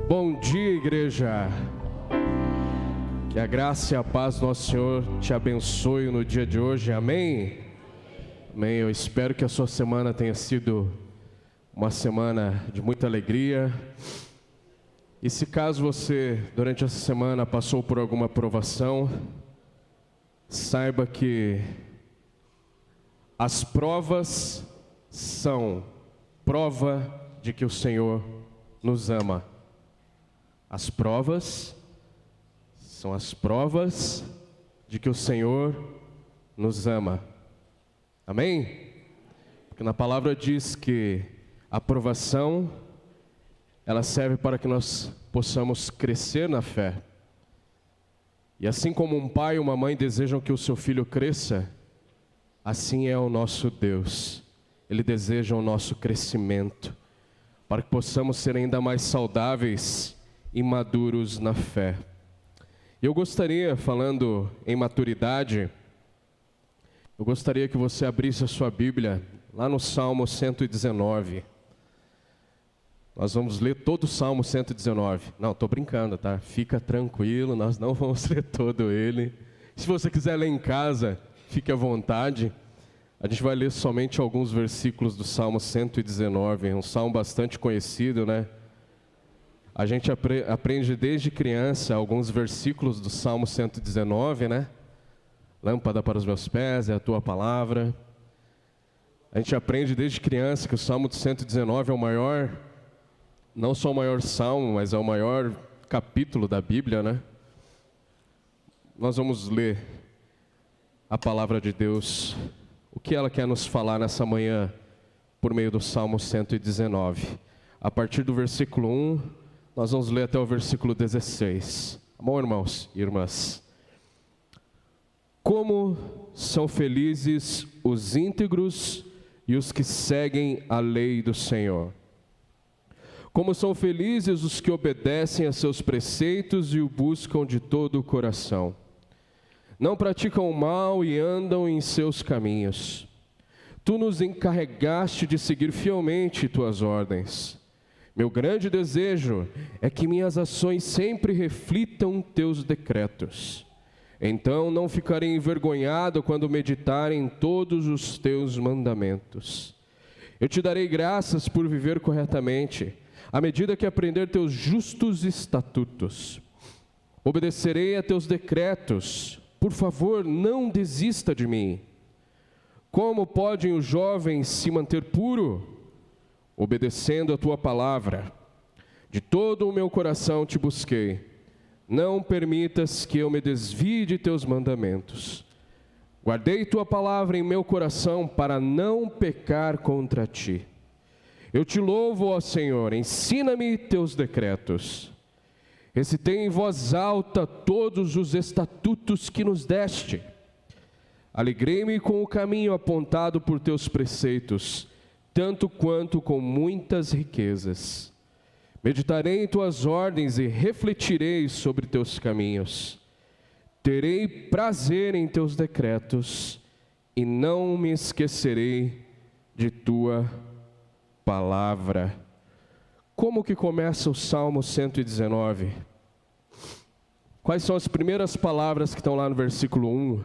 Bom dia, igreja. Que a graça e a paz do nosso Senhor te abençoe no dia de hoje, amém? Amém. Eu espero que a sua semana tenha sido uma semana de muita alegria. E se caso você, durante essa semana, passou por alguma provação, saiba que as provas são prova de que o Senhor nos ama. As provas são as provas de que o Senhor nos ama. Amém? Porque na palavra diz que a provação, ela serve para que nós possamos crescer na fé. E assim como um pai e uma mãe desejam que o seu filho cresça, assim é o nosso Deus. Ele deseja o nosso crescimento, para que possamos ser ainda mais saudáveis e maduros na fé. Eu gostaria, falando em maturidade, eu gostaria que você abrisse a sua Bíblia lá no Salmo 119. Nós vamos ler todo o Salmo 119. Não, estou brincando, tá? Fica tranquilo, nós não vamos ler todo ele. Se você quiser ler em casa, fique à vontade. A gente vai ler somente alguns versículos do Salmo 119, um salmo bastante conhecido, né? A gente aprende desde criança alguns versículos do Salmo 119, né? Lâmpada para os meus pés é a tua palavra. A gente aprende desde criança que o Salmo 119 é o maior, não só o maior salmo, mas é o maior capítulo da Bíblia, né? Nós vamos ler a palavra de Deus, o que ela quer nos falar nessa manhã, por meio do Salmo 119. A partir do versículo 1, nós vamos ler até o versículo 16. Bom, irmãos e irmãs? Como são felizes os íntegros e os que seguem a lei do Senhor. Como são felizes os que obedecem a seus preceitos e o buscam de todo o coração. Não praticam o mal e andam em seus caminhos. Tu nos encarregaste de seguir fielmente tuas ordens. Meu grande desejo é que minhas ações sempre reflitam teus decretos. Então não ficarei envergonhado quando meditar em todos os teus mandamentos. Eu te darei graças por viver corretamente, à medida que aprender teus justos estatutos. Obedecerei a teus decretos. Por favor, não desista de mim. Como podem os jovens se manter puro? Obedecendo a tua palavra. De todo o meu coração te busquei. Não permitas que eu me desvie de teus mandamentos. Guardei tua palavra em meu coração para não pecar contra ti. Eu te louvo, ó Senhor, ensina-me teus decretos. Recitei em voz alta todos os estatutos que nos deste. Alegrei-me com o caminho apontado por teus preceitos, tanto quanto com muitas riquezas. Meditarei em tuas ordens e refletirei sobre teus caminhos. Terei prazer em teus decretos e não me esquecerei de tua palavra. Como que começa o Salmo 119? Quais são as primeiras palavras que estão lá no versículo 1?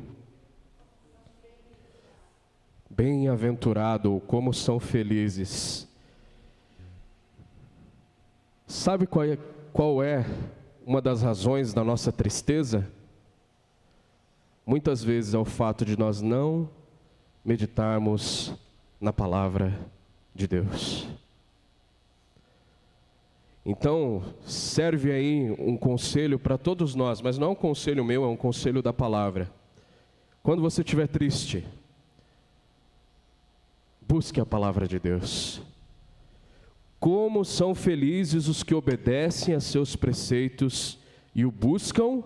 Bem-aventurado, como são felizes. Sabe qual é uma das razões da nossa tristeza? Muitas vezes é o fato de nós não meditarmos na palavra de Deus. Então, serve aí um conselho para todos nós, mas não é um conselho meu, é um conselho da palavra. Quando você estiver triste, busque a palavra de Deus. Como são felizes os que obedecem a seus preceitos e o buscam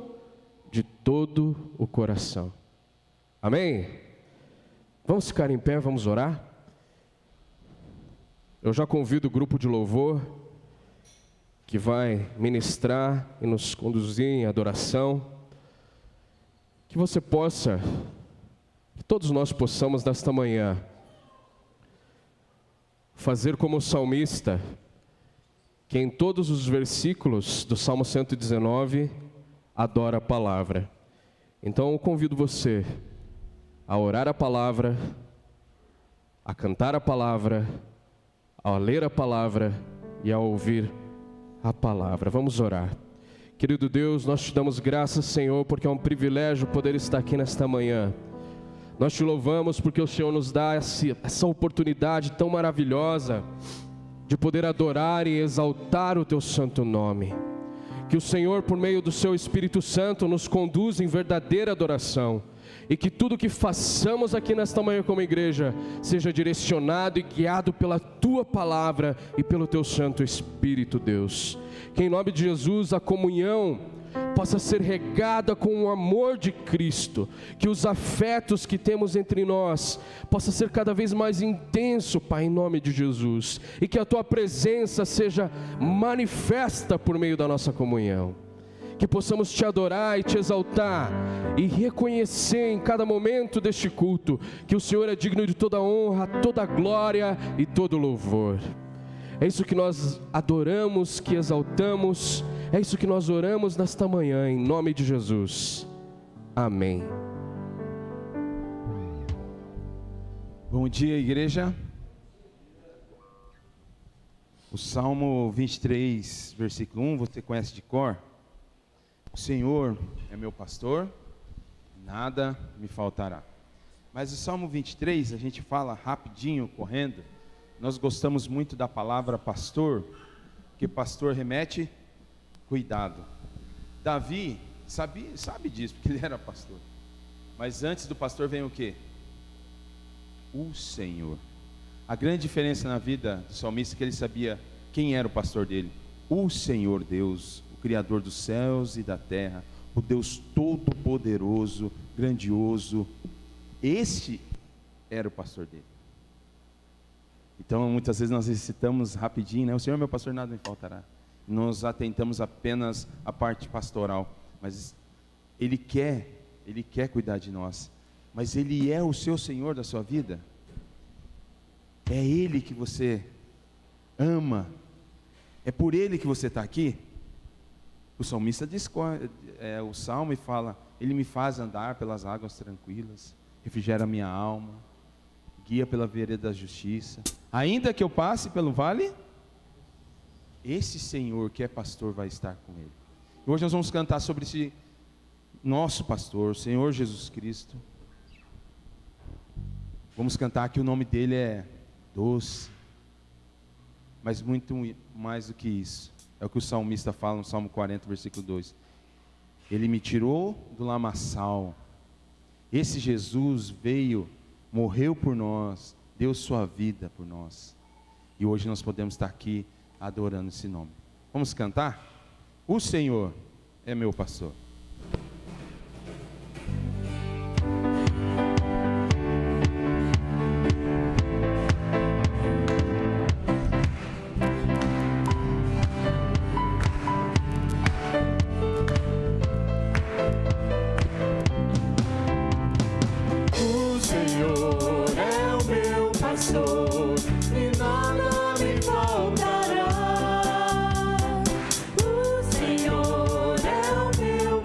de todo o coração. Amém? Vamos ficar em pé, vamos orar? Eu já convido o grupo de louvor que vai ministrar e nos conduzir em adoração. Que você possa, que todos nós possamos nesta manhã fazer como o salmista, que em todos os versículos do Salmo 119 adora a palavra. Então eu convido você a orar a palavra, a cantar a palavra, a ler a palavra e a ouvir a palavra. Vamos orar. Querido Deus, nós te damos graças, Senhor, porque é um privilégio poder estar aqui nesta manhã. Nós te louvamos porque o Senhor nos dá essa oportunidade tão maravilhosa de poder adorar e exaltar o teu santo nome. Que o Senhor, por meio do seu Espírito Santo, nos conduza em verdadeira adoração. E que tudo que façamos aqui nesta manhã como igreja seja direcionado e guiado pela tua palavra e pelo teu Santo Espírito, Deus. Que em nome de Jesus a comunhão possa ser regada com o amor de Cristo, que os afetos que temos entre nós possa ser cada vez mais intenso, Pai, em nome de Jesus, e que a tua presença seja manifesta por meio da nossa comunhão, que possamos te adorar e te exaltar e reconhecer em cada momento deste culto que o Senhor é digno de toda honra, toda glória e todo louvor. É isso que nós adoramos, que exaltamos, é isso que nós oramos nesta manhã, em nome de Jesus. Amém. Bom dia, igreja. O Salmo 23, versículo 1, você conhece de cor? O Senhor é meu pastor, nada me faltará. Mas o Salmo 23, a gente fala rapidinho, correndo. Nós gostamos muito da palavra pastor, porque pastor remete cuidado. Davi sabe disso, porque ele era pastor. Mas antes do pastor vem o quê? O Senhor. A grande diferença na vida do salmista é que ele sabia quem era o pastor dele. O Senhor Deus, o Criador dos céus e da terra, o Deus todo-poderoso, grandioso. Este era o pastor dele. Então, muitas vezes nós recitamos rapidinho, né? O Senhor meu pastor, nada me faltará. Nós atentamos apenas à parte pastoral, mas Ele quer cuidar de nós. Mas Ele é o seu Senhor da sua vida. É Ele que você ama. É por Ele que você está aqui. O salmista discorda, o salmo e fala: Ele me faz andar pelas águas tranquilas, refrigera a minha alma, guia pela vereda da justiça. Ainda que eu passe pelo vale, esse Senhor que é pastor vai estar com ele. E hoje nós vamos cantar sobre esse nosso pastor, o Senhor Jesus Cristo. Vamos cantar que o nome dele é doce, mas muito mais do que isso. É o que o salmista fala no Salmo 40, versículo 2. Ele me tirou do lamaçal. Esse Jesus veio, morreu por nós, deu sua vida por nós. E hoje nós podemos estar aqui adorando esse nome. Vamos cantar? O Senhor é meu pastor. O Senhor é o meu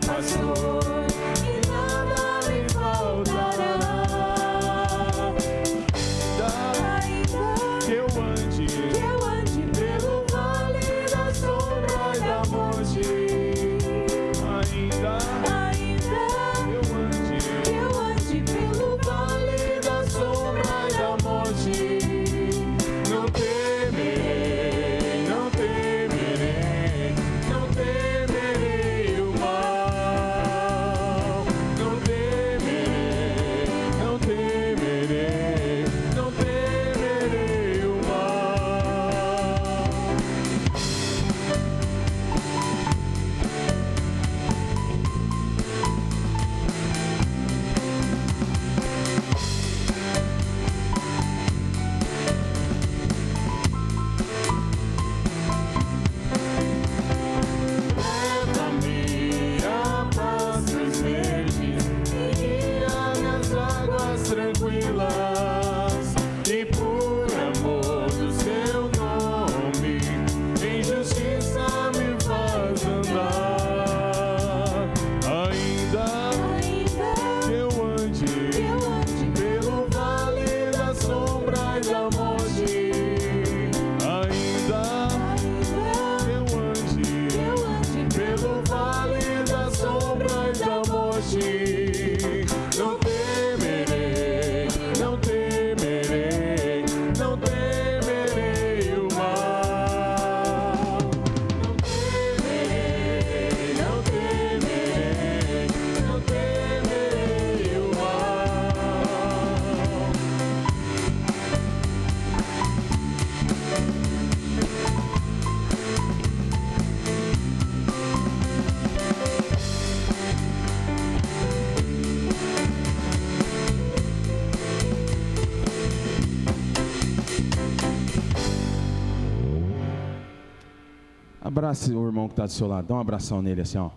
Abrace o irmão que está do seu lado, dá um abração nele assim, ó.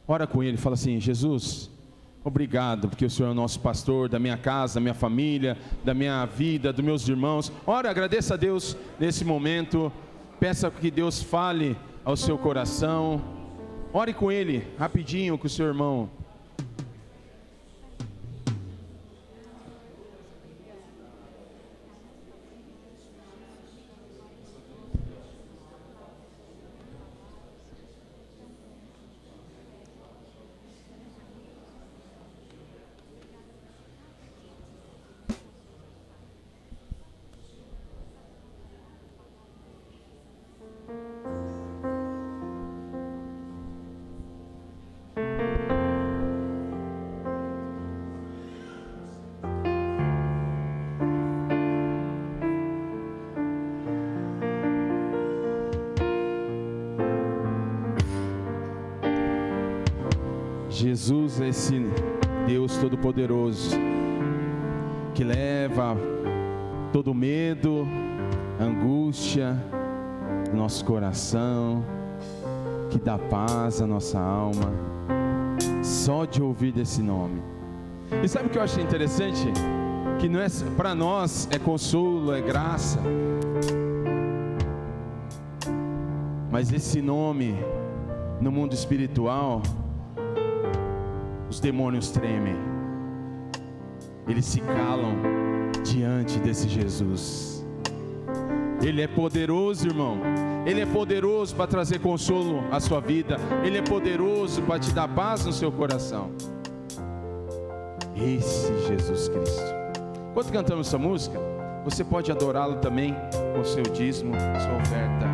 Ora com ele, fala assim: Jesus, obrigado, porque o Senhor é o nosso pastor, da minha casa, da minha família, da minha vida, dos meus irmãos. Ora, agradeça a Deus nesse momento, peça que Deus fale ao seu coração. Ore com ele, rapidinho, com o seu irmão. Jesus é esse Deus Todo-Poderoso, que leva todo medo, angústia do nosso coração, que dá paz à nossa alma, só de ouvir desse nome. E sabe o que eu achei interessante? Que não é, para nós é consolo, é graça, mas esse nome, no mundo espiritual, os demônios tremem, eles se calam diante desse Jesus. Ele é poderoso, irmão. Ele é poderoso para trazer consolo à sua vida. Ele é poderoso para te dar paz no seu coração. Esse Jesus Cristo. Enquanto cantamos essa música, você pode adorá-lo também com o seu dízimo, sua oferta.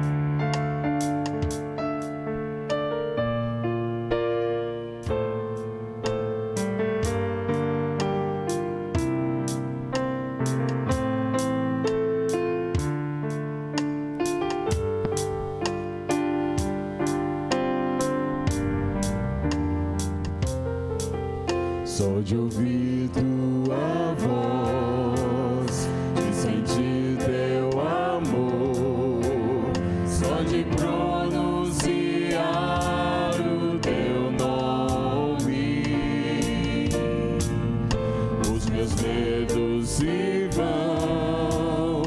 Só de ouvir tua voz, de sentir teu amor, só de pronunciar o teu nome, os meus medos se vão,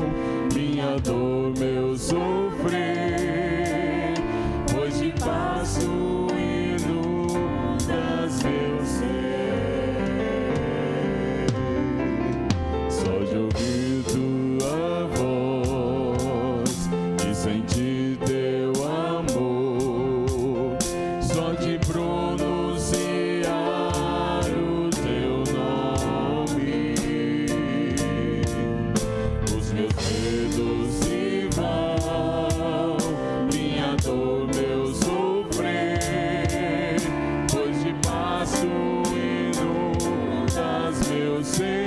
minha dor, meu sofrer, pois te passo inundas meu ser. Sentir teu amor, só de pronunciar o teu nome, os meus medos se vão, minha dor, meu sofrer, hoje passo inundas meu ser.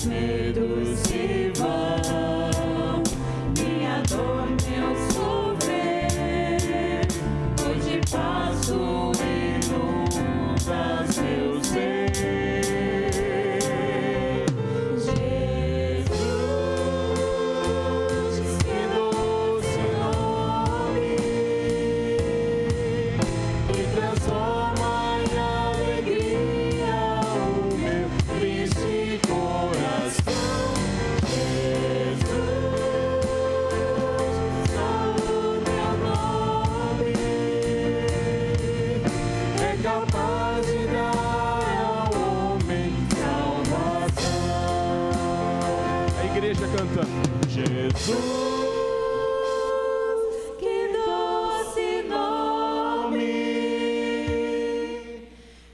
Jesus. cantando. Jesus. Que doce nome,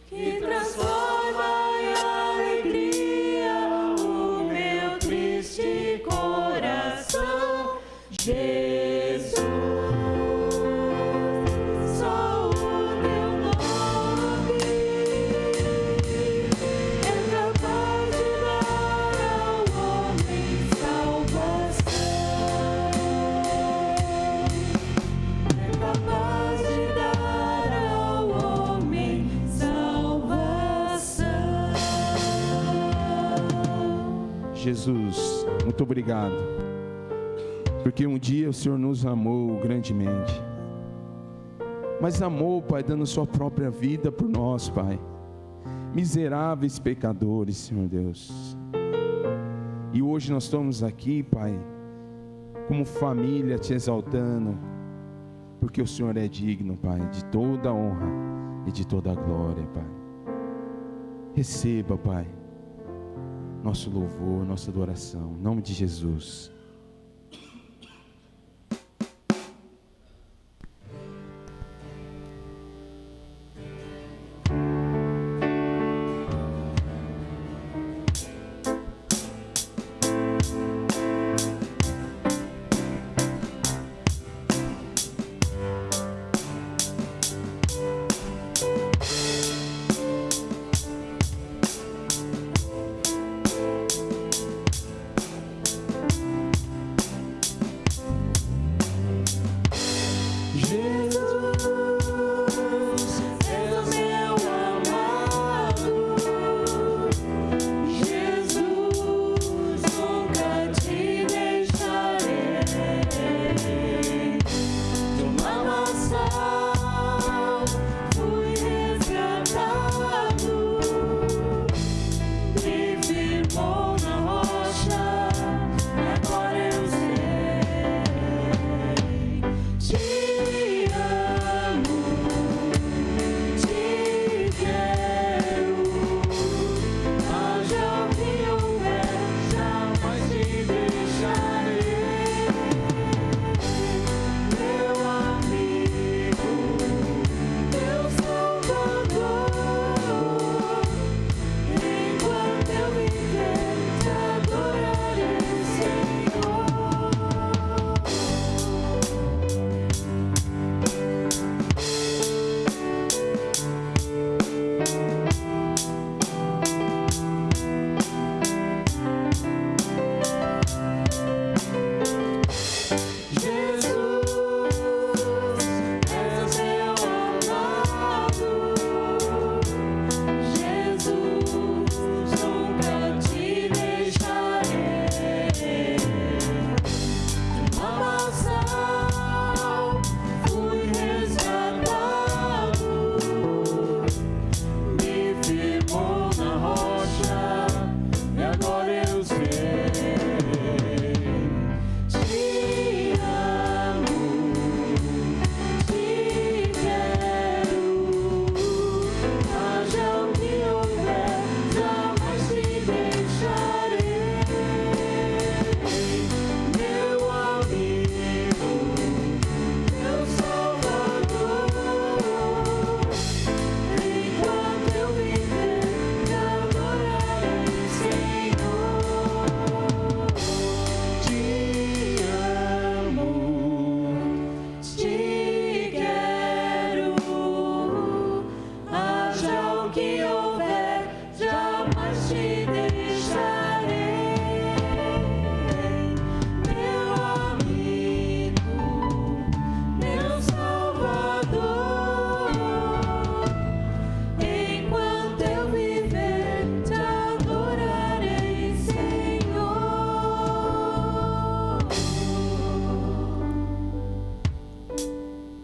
que transforma em alegria o meu triste coração. Jesus, só o teu nome é capaz de dar ao homem salvação. É capaz de dar ao homem salvação. Jesus, muito obrigado, porque um dia o Senhor nos amou grandemente, mas amou, Pai, dando sua própria vida por nós, Pai, miseráveis pecadores, Senhor Deus. E hoje nós estamos aqui, Pai, como família te exaltando, porque o Senhor é digno, Pai, de toda a honra e de toda a glória, Pai. Receba, Pai, nosso louvor, nossa adoração, em nome de Jesus.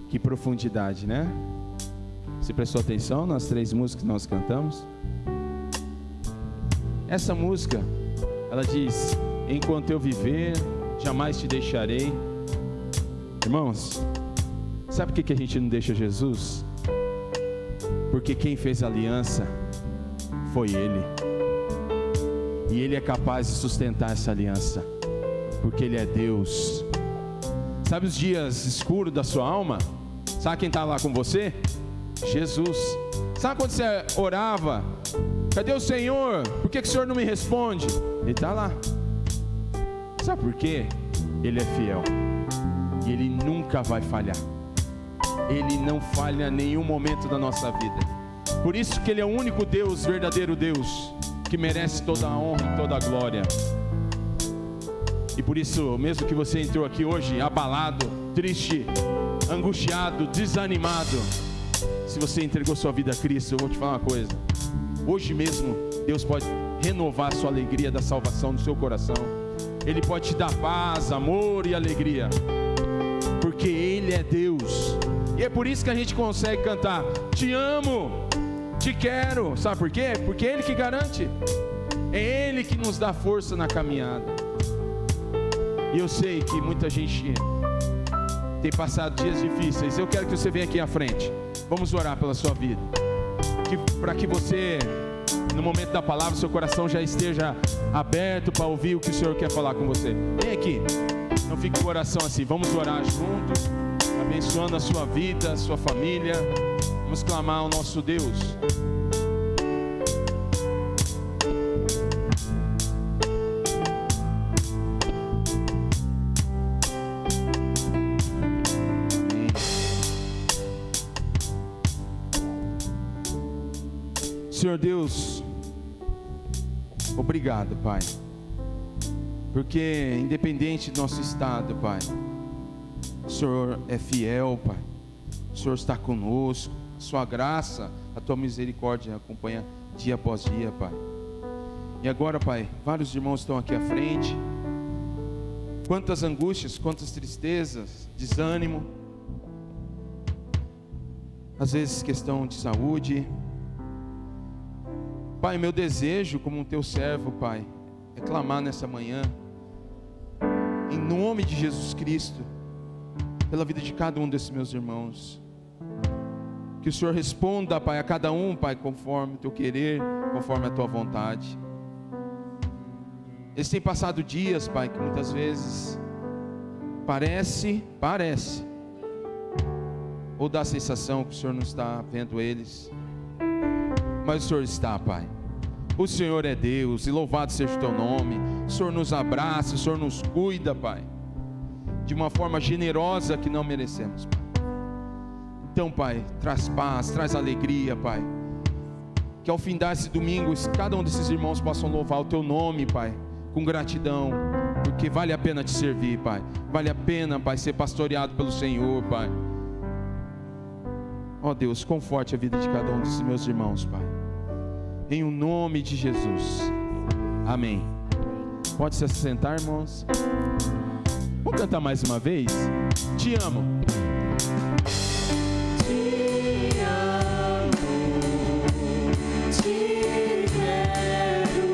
Que profundidade, né? Você prestou atenção nas 3 músicas que nós cantamos? Essa música, ela diz: enquanto eu viver, jamais te deixarei. Irmãos, sabe por que a gente não deixa Jesus? Porque quem fez a aliança foi Ele. E Ele é capaz de sustentar essa aliança. porque Ele é Deus. Sabe os dias escuros da sua alma? Sabe quem está lá com você? Jesus. Sabe quando você orava? Cadê o Senhor? Por que o Senhor não me responde? Ele está lá. Sabe por quê? Ele é fiel. E Ele nunca vai falhar. Ele não falha em nenhum momento da nossa vida. Por isso que Ele é o único Deus, verdadeiro Deus, que merece toda a honra e toda a glória. E por isso, mesmo que você entrou aqui hoje abalado, triste, angustiado, desanimado, se você entregou sua vida a Cristo, eu vou te falar uma coisa. Hoje mesmo, Deus pode renovar a sua alegria da salvação no seu coração. Ele pode te dar paz, amor e alegria, porque Ele é Deus. E é por isso que a gente consegue cantar: te amo, te quero. Sabe por quê? Porque é Ele que garante. É Ele que nos dá força na caminhada. E eu sei que muita gente tem passado dias difíceis. Eu quero que você venha aqui à frente. Vamos orar pela sua vida, para que você, no momento da palavra, seu coração já esteja aberto para ouvir o que o Senhor quer falar com você. Vem aqui, não fique com o coração assim. Vamos orar juntos, abençoando a sua vida, a sua família. Vamos clamar ao nosso Deus. Senhor Deus, obrigado, Pai, porque independente do nosso estado, Pai, o Senhor é fiel, Pai, o Senhor está conosco, a sua graça, a tua misericórdia acompanha dia após dia, Pai. E agora, Pai, vários irmãos estão aqui à frente. Quantas angústias, quantas tristezas, desânimo, às vezes questão de saúde. Pai, meu desejo como um teu servo, Pai, é clamar nessa manhã, em nome de Jesus Cristo, pela vida de cada um desses meus irmãos. Que o Senhor responda, Pai, a cada um, Pai, conforme o teu querer, conforme a tua vontade. Eles têm passado dias, Pai, que muitas vezes parece, ou dá a sensação que o Senhor não está vendo eles. Mas o Senhor está, Pai. O Senhor é Deus, e louvado seja o teu nome. O Senhor nos abraça, o Senhor nos cuida, Pai, de uma forma generosa que não merecemos, Pai. Então, Pai, traz paz, traz alegria, Pai. Que ao fim desse domingo, cada um desses irmãos possam louvar o teu nome, Pai, com gratidão, porque vale a pena te servir, Pai. Vale a pena, Pai, ser pastoreado pelo Senhor, Pai. Ó Deus, conforte a vida de cada um desses meus irmãos, Pai, em o nome de Jesus, amém. Pode se assentar, irmãos. Vamos cantar mais uma vez? Te amo. Te amo, te quero,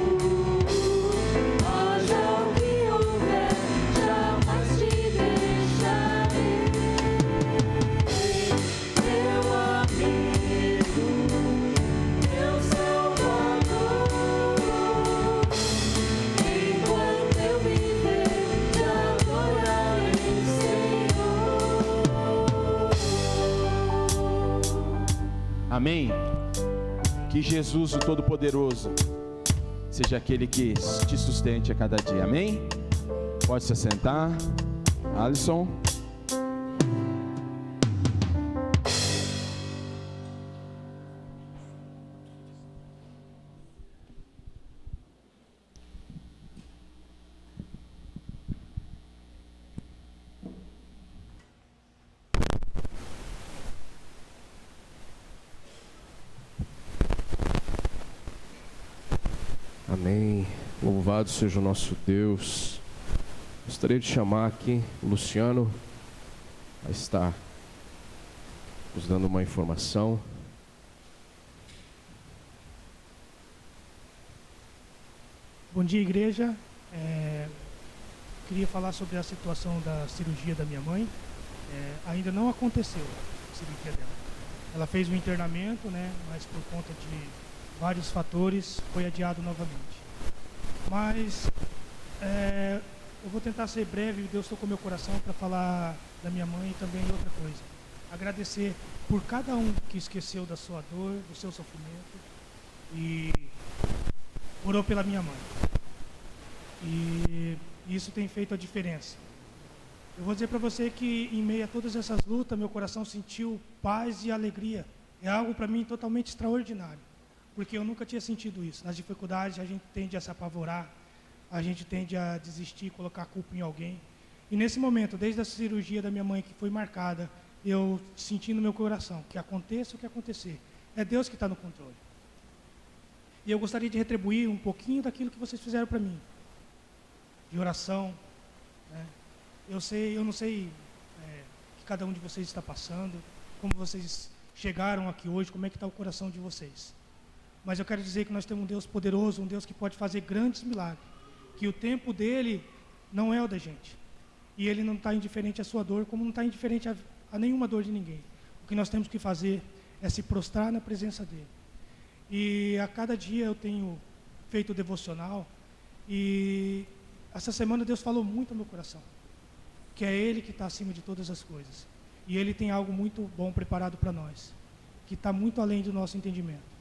haja o que houver, jamais te deixarei. Meu amigo, meu salvador, enquanto eu viver, te adorarei, Senhor. Amém. Que Jesus, o Todo-Poderoso, seja aquele que te sustente a cada dia. Amém. Pode se assentar, Alisson. Amém. Louvado seja o nosso Deus. Gostaria de chamar aqui o Luciano a estar nos dando uma informação. Bom dia, igreja. Queria falar sobre a situação da cirurgia da minha mãe. Ainda não aconteceu a cirurgia dela. Ela fez um internamento, né, mas por conta de vários fatores foi adiado novamente. Mas Eu vou tentar ser breve, Deus tocou meu coração para falar da minha mãe e também outra coisa. Agradecer por cada um que esqueceu da sua dor, do seu sofrimento e orou pela minha mãe. E isso tem feito a diferença. Eu vou dizer para você que em meio a todas essas lutas, meu coração sentiu paz e alegria. É algo para mim totalmente extraordinário, porque eu nunca tinha sentido isso. Nas dificuldades a gente tende a se apavorar, a gente tende a desistir, colocar a culpa em alguém. E nesse momento, desde a cirurgia da minha mãe que foi marcada, eu senti no meu coração que aconteça o que acontecer, é Deus que está no controle. E eu gostaria de retribuir um pouquinho daquilo que vocês fizeram para mim, de oração, né? Eu não sei o que cada um de vocês está passando, como vocês chegaram aqui hoje, como é que está o coração de vocês. Mas eu quero dizer que nós temos um Deus poderoso, um Deus que pode fazer grandes milagres, que o tempo dele não é o da gente. E ele não está indiferente à sua dor, como não está indiferente a nenhuma dor de ninguém. O que nós temos que fazer é se prostrar na presença dele. E a cada dia eu tenho feito o devocional, e essa semana Deus falou muito ao meu coração, que é Ele que está acima de todas as coisas. E Ele tem algo muito bom preparado para nós, que está muito além do nosso entendimento.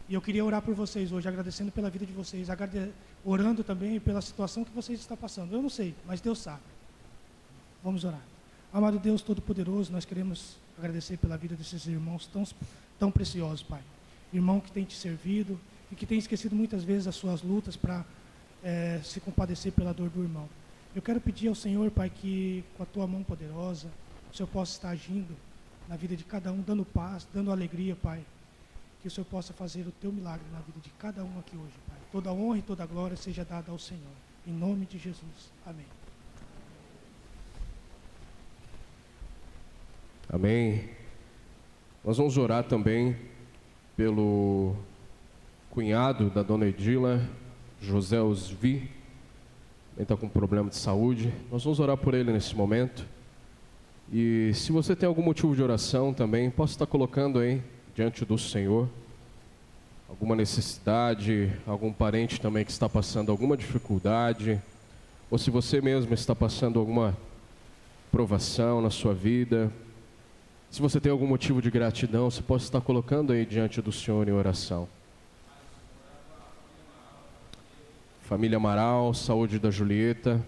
E eu queria orar por vocês hoje, agradecendo pela vida de vocês, orando também pela situação que vocês estão passando. Eu não sei, mas Deus sabe. Vamos orar. Amado Deus Todo-Poderoso, nós queremos agradecer pela vida desses irmãos tão preciosos, Pai. Irmão que tem te servido e que tem esquecido muitas vezes as suas lutas para se compadecer pela dor do irmão. Eu quero pedir ao Senhor, Pai, que com a Tua mão poderosa, o Senhor possa estar agindo na vida de cada um, dando paz, dando alegria, Pai. Que o Senhor possa fazer o Teu milagre na vida de cada um aqui hoje, Pai. Toda honra e toda glória seja dada ao Senhor. Em nome de Jesus. Amém. Amém. Nós vamos orar também pelo cunhado da dona Edila, José Osvi. Ele está com problema de saúde. Nós vamos orar por ele nesse momento. E se você tem algum motivo de oração também, posso estar colocando aí diante do Senhor alguma necessidade, algum parente também que está passando alguma dificuldade, ou se você mesmo está passando alguma provação na sua vida, se você tem algum motivo de gratidão, você pode estar colocando aí diante do Senhor em oração. Família Amaral, saúde da Julieta,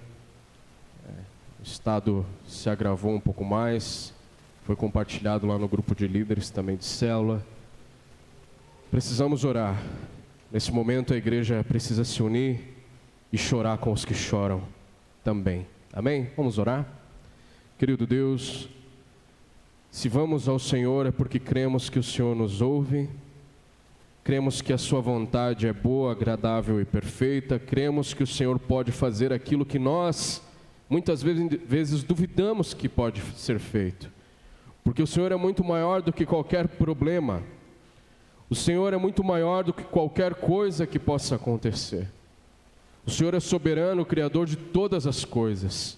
o estado se agravou um pouco mais, foi compartilhado lá no grupo de líderes também de célula. Precisamos orar. Nesse momento a igreja precisa se unir e chorar com os que choram também. Amém? Vamos orar? Querido Deus, se vamos ao Senhor é porque cremos que o Senhor nos ouve, cremos que a sua vontade é boa, agradável e perfeita, cremos que o Senhor pode fazer aquilo que nós muitas vezes duvidamos que pode ser feito, porque o Senhor é muito maior do que qualquer problema, o Senhor é muito maior do que qualquer coisa que possa acontecer. O Senhor é soberano, Criador de todas as coisas.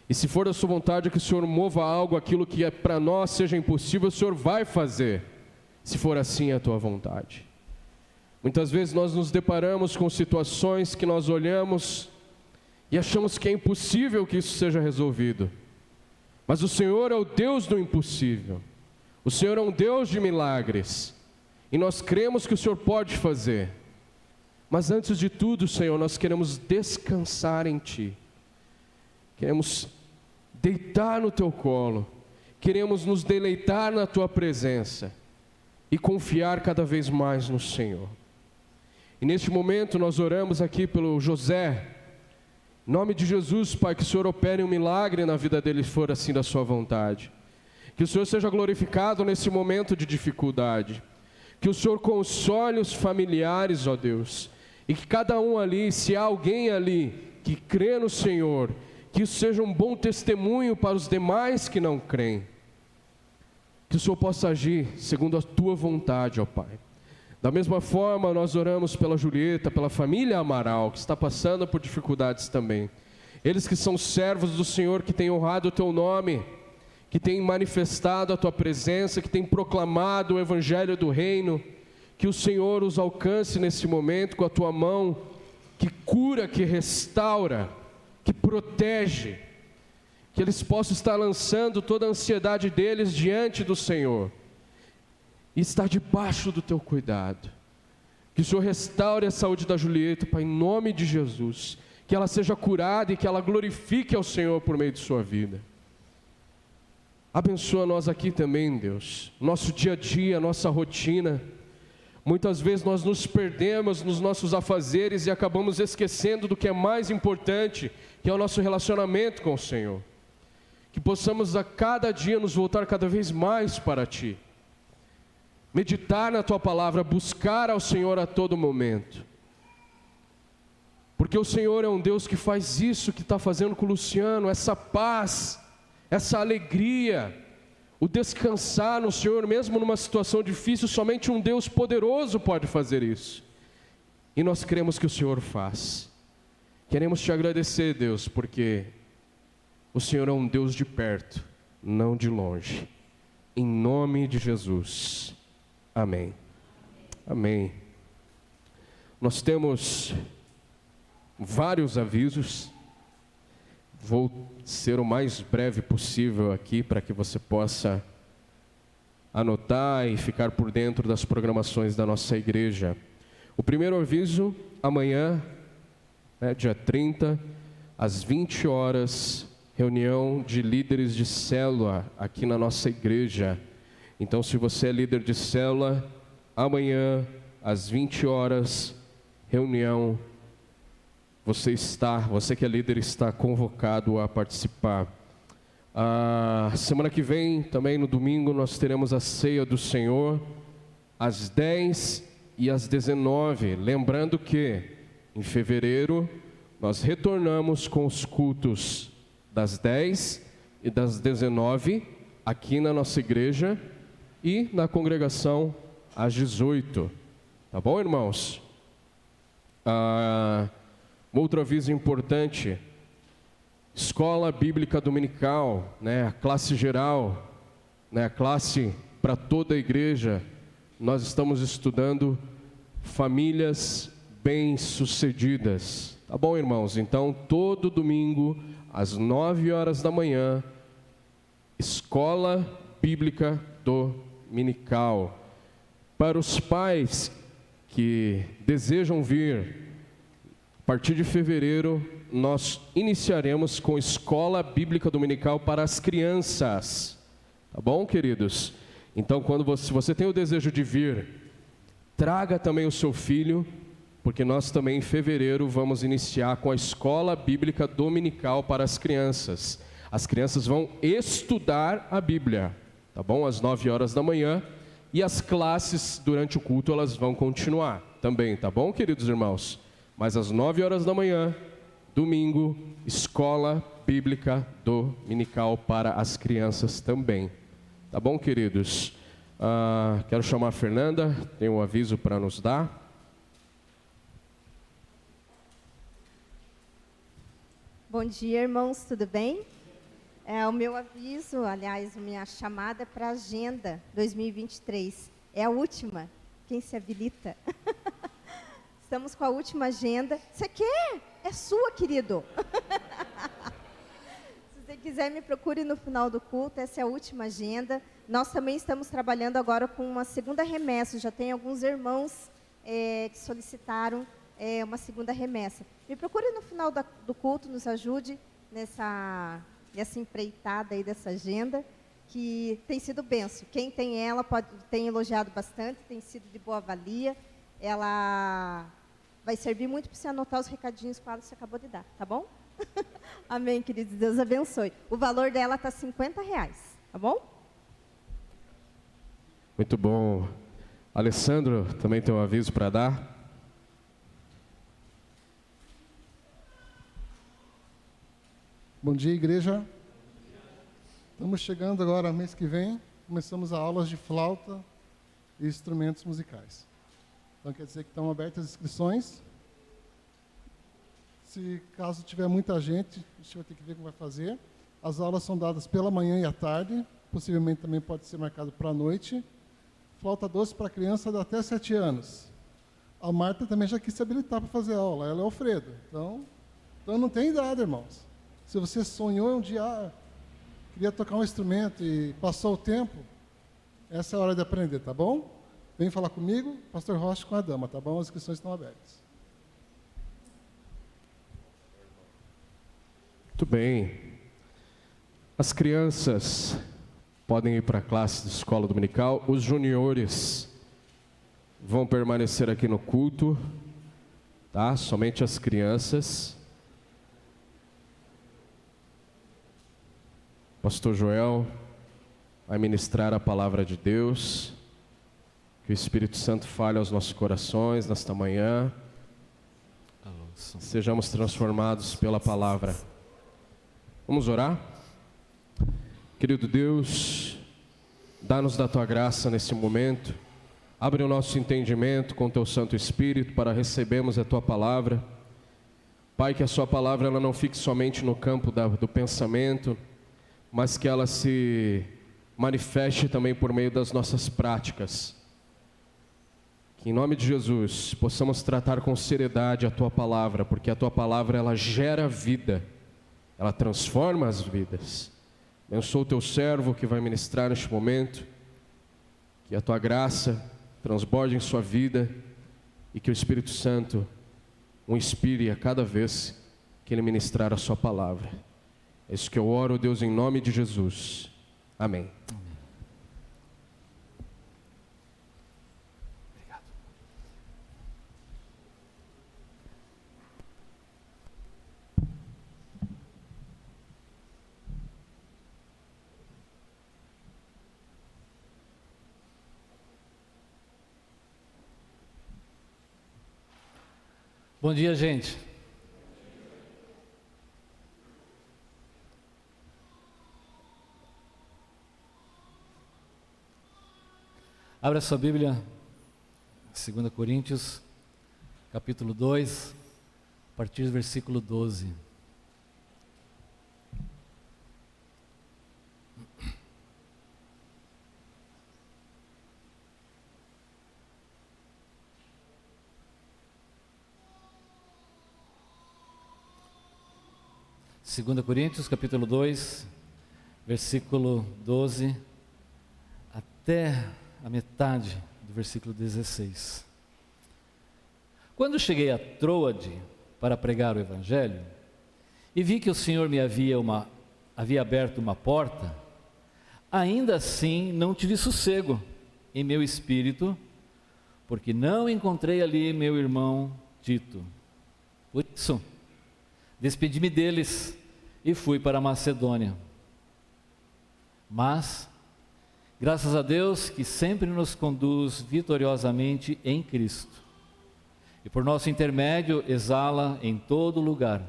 E se for da sua vontade que o Senhor mova algo, aquilo que para nós seja impossível, o Senhor vai fazer, se for assim a tua vontade. Muitas vezes nós nos deparamos com situações que nós olhamos e achamos que é impossível que isso seja resolvido. Mas o Senhor é o Deus do impossível. O Senhor é um Deus de milagres. E nós cremos que o Senhor pode fazer. Mas antes de tudo, Senhor, nós queremos descansar em Ti. Queremos deitar no Teu colo. Queremos nos deleitar na Tua presença. E confiar cada vez mais no Senhor. E neste momento nós oramos aqui pelo José. Em nome de Jesus, Pai, que o Senhor opere um milagre na vida dele, se for assim da Sua vontade. Que o Senhor seja glorificado nesse momento de dificuldade. Que o Senhor console os familiares, ó Deus. E que cada um ali, se há alguém ali que crê no Senhor, que isso seja um bom testemunho para os demais que não creem. Que o Senhor possa agir segundo a Tua vontade, ó Pai. Da mesma forma, nós oramos pela Julieta, pela família Amaral, que está passando por dificuldades também. Eles que são servos do Senhor, que têm honrado o Teu nome, que têm manifestado a Tua presença, que têm proclamado o Evangelho do Reino. Que o Senhor os alcance nesse momento com a Tua mão, que cura, que restaura, que protege, que eles possam estar lançando toda a ansiedade deles diante do Senhor, e estar debaixo do teu cuidado. Que o Senhor restaure a saúde da Julieta, Pai, em nome de Jesus, que ela seja curada e que ela glorifique ao Senhor por meio de sua vida. Abençoa nós aqui também, Deus, nosso dia a dia, nossa rotina. Muitas vezes nós nos perdemos nos nossos afazeres e acabamos esquecendo do que é mais importante, que é o nosso relacionamento com o Senhor. Que possamos a cada dia nos voltar cada vez mais para Ti. Meditar na Tua palavra, buscar ao Senhor a todo momento. Porque o Senhor é um Deus que faz isso que está fazendo com o Luciano, essa paz, essa alegria, o descansar no Senhor, mesmo numa situação difícil, somente um Deus poderoso pode fazer isso. E nós cremos que o Senhor faz. Queremos Te agradecer, Deus, porque o Senhor é um Deus de perto, não de longe. Em nome de Jesus. Amém. Amém. Nós temos vários avisos. Vou ser o mais breve possível aqui para que você possa anotar e ficar por dentro das programações da nossa igreja. O primeiro aviso, amanhã, dia 30, às 20 horas, reunião de líderes de célula aqui na nossa igreja. Então, se você é líder de célula, amanhã, às 20 horas, reunião. Você que é líder está convocado a participar. Semana que vem, também no domingo, nós teremos a ceia do Senhor, às 10 e às 19. Lembrando que, em fevereiro, nós retornamos com os cultos das 10 e das 19, aqui na nossa igreja, e na congregação às 18. Tá bom, irmãos? Outro aviso importante, escola bíblica dominical, a classe geral, a classe para toda a igreja. Nós estamos estudando famílias bem-sucedidas. Tá bom, irmãos? Então, todo domingo, às 9 horas da manhã, escola bíblica dominical. Para os pais que desejam vir, a partir de fevereiro, nós iniciaremos com escola bíblica dominical para as crianças. Tá bom, queridos? Então, se você tem o desejo de vir, traga também o seu filho, porque nós também em fevereiro vamos iniciar com a escola bíblica dominical para as crianças. As crianças vão estudar a Bíblia, tá bom? Às 9 horas da manhã, e as classes durante o culto elas vão continuar também, tá bom, queridos irmãos? Mas às 9 horas da manhã, domingo, escola bíblica dominical para as crianças também. Tá bom, queridos? Quero chamar a Fernanda, tem um aviso para nos dar. Bom dia, irmãos, tudo bem? O meu aviso, aliás, minha chamada é para a agenda 2023. É a última. Quem se habilita? Estamos com a última agenda. Você quer? É sua, querido. Se você quiser, me procure no final do culto. Essa é a última agenda. Nós também estamos trabalhando agora com uma segunda remessa. Já tem alguns irmãos que solicitaram uma segunda remessa. Me procure no final do culto, nos ajude nessa empreitada aí dessa agenda, que tem sido bênção. Quem tem ela tem elogiado bastante, tem sido de boa avalia. Ela vai servir muito para você anotar os recadinhos que você acabou de dar, tá bom? Amém, queridos, Deus abençoe. O valor dela está R$50, tá bom? Muito bom. Alessandro também tem um aviso para dar. Bom dia, igreja. Estamos chegando agora, mês que vem, começamos a aulas de flauta e instrumentos musicais. Então, quer dizer que estão abertas as inscrições. Caso tiver muita gente, a gente vai ter que ver como vai fazer. As aulas são dadas pela manhã e à tarde, possivelmente também pode ser marcado para a noite. Flauta doce para criança de até 7 anos. A Marta também já quis se habilitar para fazer aula, ela é Alfredo. Então, Então não tem idade, irmãos. Se você sonhou um dia, queria tocar um instrumento e passou o tempo, essa é a hora de aprender, tá bom? Vem falar comigo, pastor Rocha com a dama, tá bom? As inscrições estão abertas. Muito bem. As crianças podem ir para a classe de escola dominical. Os juniores vão permanecer aqui no culto, tá? Somente as crianças. Pastor Joel vai ministrar a palavra de Deus. Que o Espírito Santo fale aos nossos corações nesta manhã. Sejamos transformados pela palavra. Vamos orar? Querido Deus, dá-nos da Tua graça nesse momento. Abre o nosso entendimento com Teu Santo Espírito para recebermos a Tua palavra. Pai, que a Sua palavra ela não fique somente no campo do pensamento, mas que ela se manifeste também por meio das nossas práticas. Que em nome de Jesus possamos tratar com seriedade a Tua palavra, porque a Tua palavra ela gera vida, ela transforma as vidas. Abençoa o Teu servo que vai ministrar neste momento, que a Tua graça transborde em sua vida e que o Espírito Santo o inspire a cada vez que ele ministrar a Sua palavra. É isso que eu oro, Deus, em nome de Jesus. Amém. Bom dia, gente. Abra sua Bíblia, 2 Coríntios, capítulo 2, a partir do versículo 12. Segunda Coríntios, capítulo 2, versículo 12, até a metade do versículo 16. Quando cheguei a Troade para pregar o Evangelho, e vi que o Senhor me havia aberto uma porta, ainda assim não tive sossego em meu espírito, porque não encontrei ali meu irmão Tito. Por isso, despedi-me deles e fui para a Macedônia. Mas, graças a Deus que sempre nos conduz vitoriosamente em Cristo, e por nosso intermédio exala em todo lugar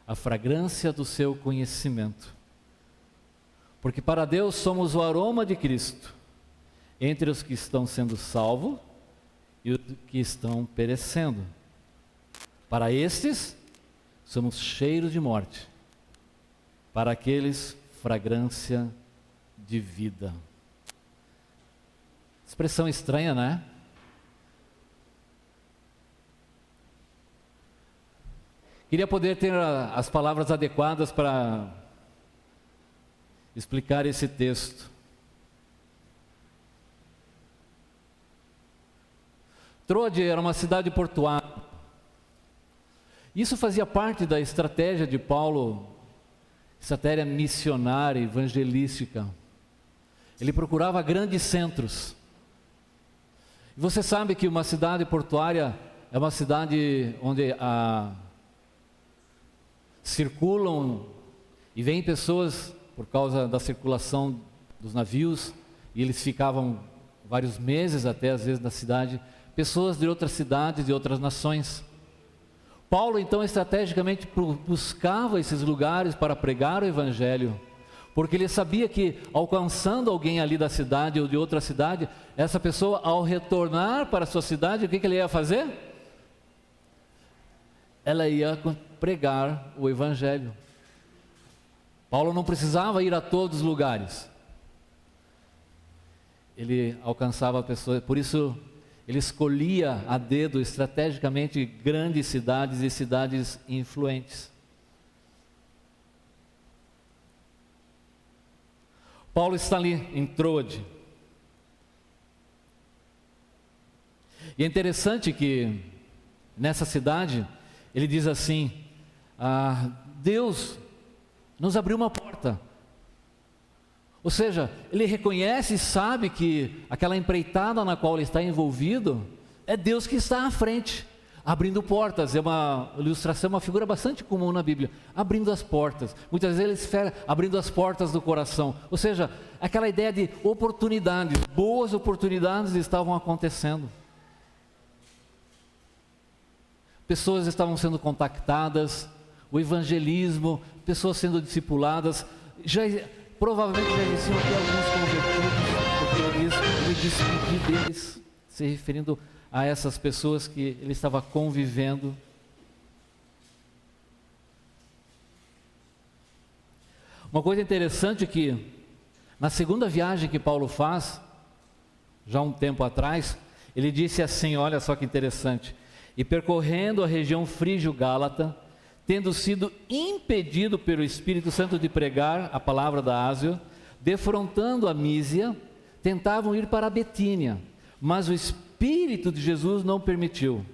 a fragrância do seu conhecimento. Porque para Deus somos o aroma de Cristo, entre os que estão sendo salvos e os que estão perecendo. Para estes, somos cheiros de morte, para aqueles, fragrância de vida. Expressão estranha, né? Queria poder ter as palavras adequadas para explicar esse texto. Troade era uma cidade portuária. Isso fazia parte da estratégia de Paulo, estratégia missionária, evangelística. Ele procurava grandes centros. E você sabe que uma cidade portuária é uma cidade onde circulam e vêm pessoas por causa da circulação dos navios, e eles ficavam vários meses até às vezes na cidade, pessoas de outras cidades, de outras nações. Paulo então estrategicamente buscava esses lugares para pregar o Evangelho, porque ele sabia que alcançando alguém ali da cidade ou de outra cidade, essa pessoa ao retornar para a sua cidade, o que ele ia fazer? Ela ia pregar o Evangelho. Paulo não precisava ir a todos os lugares, ele alcançava pessoas, por isso ele escolhia a dedo estrategicamente grandes cidades e cidades influentes. Paulo está ali em Troade. E é interessante que nessa cidade, ele diz assim: Deus nos abriu uma porta. Ou seja, ele reconhece e sabe que aquela empreitada na qual ele está envolvido, é Deus que está à frente, abrindo portas. É uma ilustração, uma figura bastante comum na Bíblia, abrindo as portas. Muitas vezes ele esfera abrindo as portas do coração. Ou seja, aquela ideia de oportunidades, boas oportunidades estavam acontecendo. Pessoas estavam sendo contactadas, o evangelismo, pessoas sendo discipuladas, provavelmente já existiam aqui alguns convertidos, porque ele despedir deles, se referindo a essas pessoas que ele estava convivendo. Uma coisa interessante é que, na segunda viagem que Paulo faz, já um tempo atrás, ele disse assim, olha só que interessante: e percorrendo a região frígio-gálata, tendo sido impedido pelo Espírito Santo de pregar a palavra da Ásia, defrontando a Mísia, tentavam ir para a Betínia, mas o Espírito de Jesus não permitiu.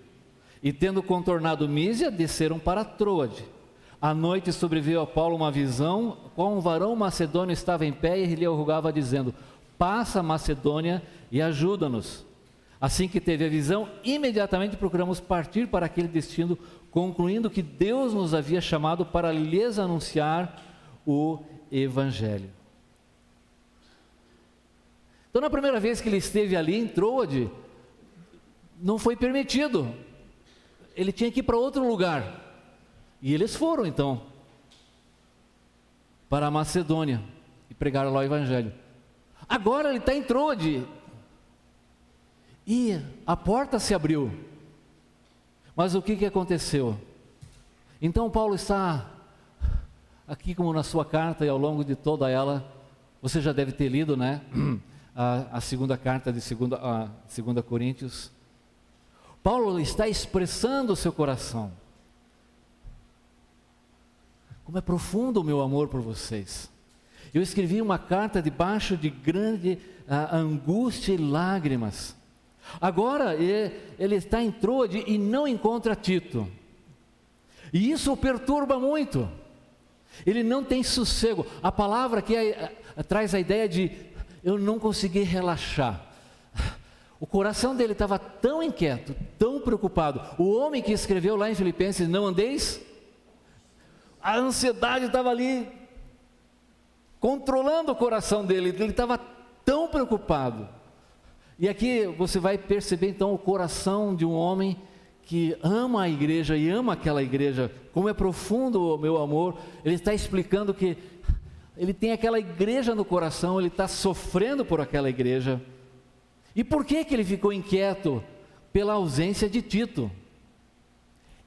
E tendo contornado Mísia, desceram para Troade. À noite sobreveio a Paulo uma visão, qual um varão macedônio estava em pé e lhe rogava dizendo: passa a Macedônia e ajuda-nos. Assim que teve a visão, imediatamente procuramos partir para aquele destino, concluindo que Deus nos havia chamado para lhes anunciar o Evangelho. Então, na primeira vez que ele esteve ali em Troade, não foi permitido. Ele tinha que ir para outro lugar. E eles foram, então, para a Macedônia e pregaram lá o Evangelho. Agora ele está em Troade. E a porta se abriu. Mas o que aconteceu? Então Paulo está aqui, como na sua carta, e ao longo de toda ela, você já deve ter lido, né? A segunda carta de 2 Coríntios. Paulo está expressando o seu coração. Como é profundo o meu amor por vocês. Eu escrevi uma carta debaixo de grande angústia e lágrimas. Agora ele está em Troade e não encontra Tito. E isso o perturba muito. Ele não tem sossego. A palavra aqui traz a ideia de eu não consegui relaxar. O coração dele estava tão inquieto, tão preocupado. O homem que escreveu lá em Filipenses, não andeis, a ansiedade estava ali controlando o coração dele. Ele estava tão preocupado. E aqui você vai perceber então o coração de um homem que ama a igreja e ama aquela igreja, como é profundo o meu amor. Ele está explicando que ele tem aquela igreja no coração, ele está sofrendo por aquela igreja. E por que ele ficou inquieto? Pela ausência de Tito.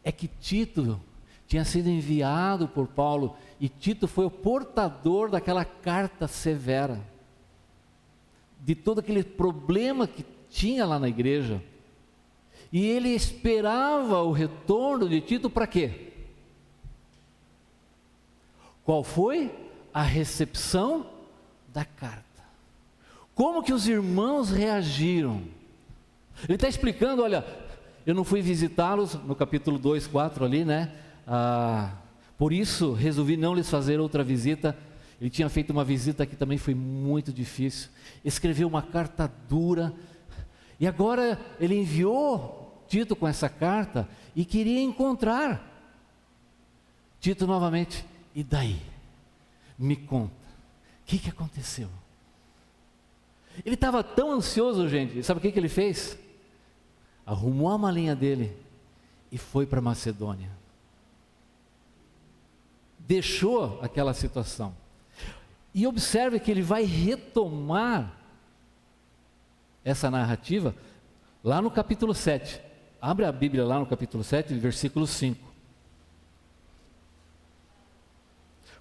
É que Tito tinha sido enviado por Paulo, e Tito foi o portador daquela carta severa, de todo aquele problema que tinha lá na igreja. E ele esperava o retorno de Tito para quê? Qual foi a recepção da carta? Como que os irmãos reagiram? Ele está explicando, olha, eu não fui visitá-los, no capítulo 2, 4 ali, né? Por isso resolvi não lhes fazer outra visita. Ele tinha feito uma visita que também foi muito difícil, escreveu uma carta dura, e agora ele enviou Tito com essa carta e queria encontrar Tito novamente. E daí? Me conta, o que aconteceu? Ele estava tão ansioso, gente, sabe o que ele fez? Arrumou a malinha dele e foi para Macedônia. Deixou aquela situação. E observe que ele vai retomar essa narrativa lá no capítulo 7. Abre a Bíblia lá no capítulo 7, versículo 5.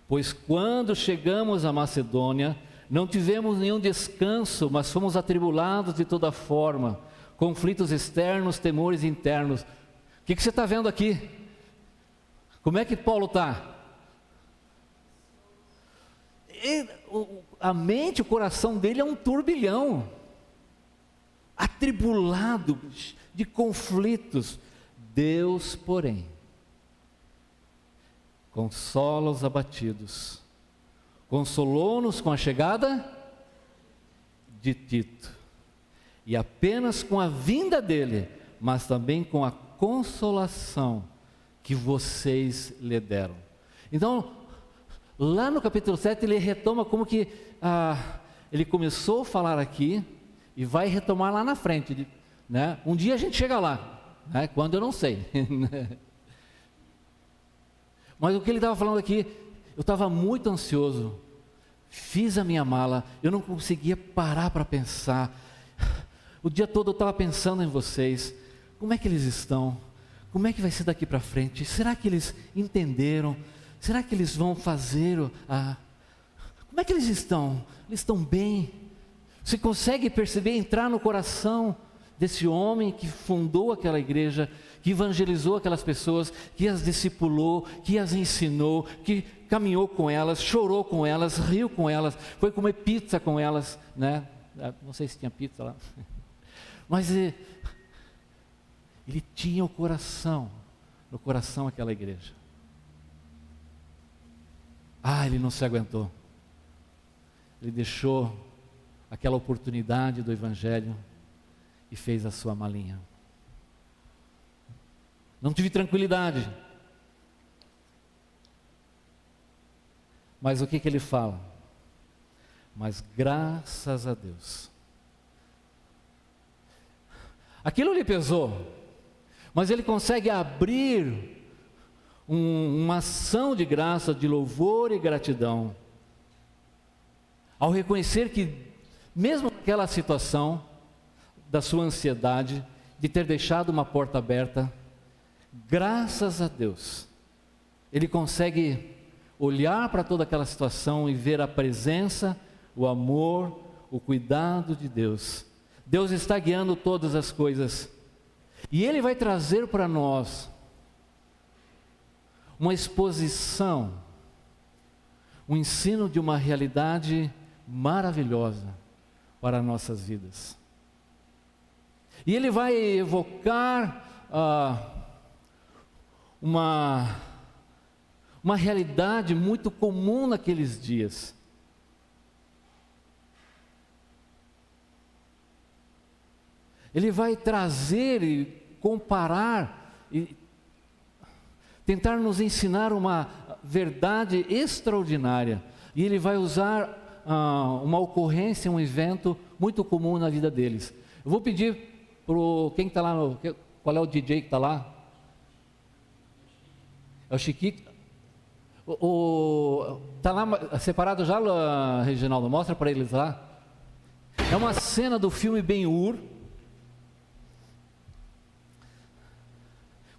Pois quando chegamos a Macedônia, não tivemos nenhum descanso, mas fomos atribulados de toda forma, conflitos externos, temores internos. O que você está vendo aqui? Como é que Paulo está? a mente, o coração dele é um turbilhão, atribulado, de conflitos. Deus, porém, consola os abatidos, consolou-nos com a chegada de Tito, e apenas com a vinda dele, mas também com a consolação que vocês lhe deram. Então, lá no capítulo 7, ele retoma como que ele começou a falar aqui e vai retomar lá na frente, né? Um dia a gente chega lá, né? Quando eu não sei. Mas o que ele estava falando aqui, eu estava muito ansioso, fiz a minha mala, eu não conseguia parar para pensar. O dia todo eu estava pensando em vocês, como é que eles estão? Como é que vai ser daqui para frente? Será que eles entenderam? Será que eles vão fazer como é que eles estão? Eles estão bem? Você consegue perceber, entrar no coração desse homem que fundou aquela igreja, que evangelizou aquelas pessoas, que as discipulou, que as ensinou, que caminhou com elas, chorou com elas, riu com elas, foi comer pizza com elas, né? Não sei se tinha pizza lá, mas ele tinha no coração aquela igreja. Ele não se aguentou. Ele deixou aquela oportunidade do Evangelho e fez a sua malinha. Não tive tranquilidade. Mas o que ele fala? Mas graças a Deus. Aquilo lhe pesou, mas ele consegue abrir uma ação de graça, de louvor e gratidão, ao reconhecer que, mesmo naquela situação da sua ansiedade, de ter deixado uma porta aberta, graças a Deus, ele consegue olhar para toda aquela situação e ver a presença, o amor, o cuidado de Deus. Deus está guiando todas as coisas, e Ele vai trazer para nós uma exposição, um ensino de uma realidade maravilhosa para nossas vidas. E Ele vai evocar uma realidade muito comum naqueles dias. Ele vai trazer e comparar e tentar nos ensinar uma verdade extraordinária. E ele vai usar uma ocorrência, um evento muito comum na vida deles. Eu vou pedir para quem está lá, qual é o DJ que está lá? É o Chiquito? Está lá separado já, Reginaldo? Mostra para eles lá. É uma cena do filme Ben-Hur.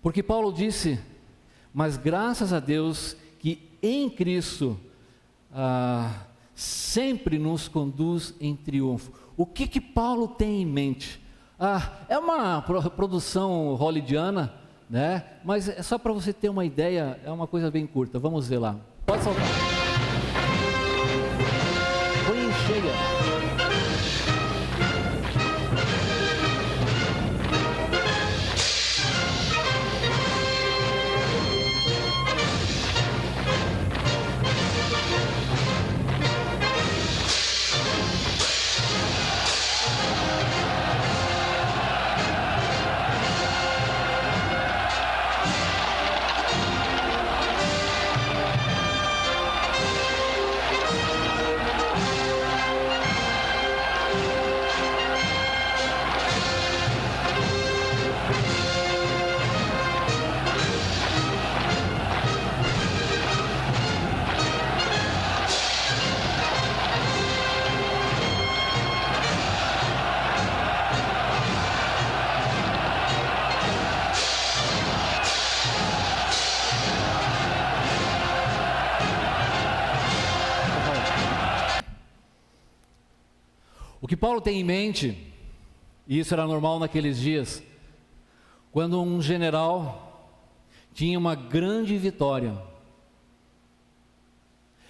Porque Paulo disse, mas graças a Deus que em Cristo sempre nos conduz em triunfo. O que Paulo tem em mente? É uma produção hollywoodiana, né? Mas é só para você ter uma ideia, é uma coisa bem curta. Vamos ver lá. Pode soltar. Põe em cheia. O que Paulo tem em mente, e isso era normal naqueles dias, quando um general tinha uma grande vitória,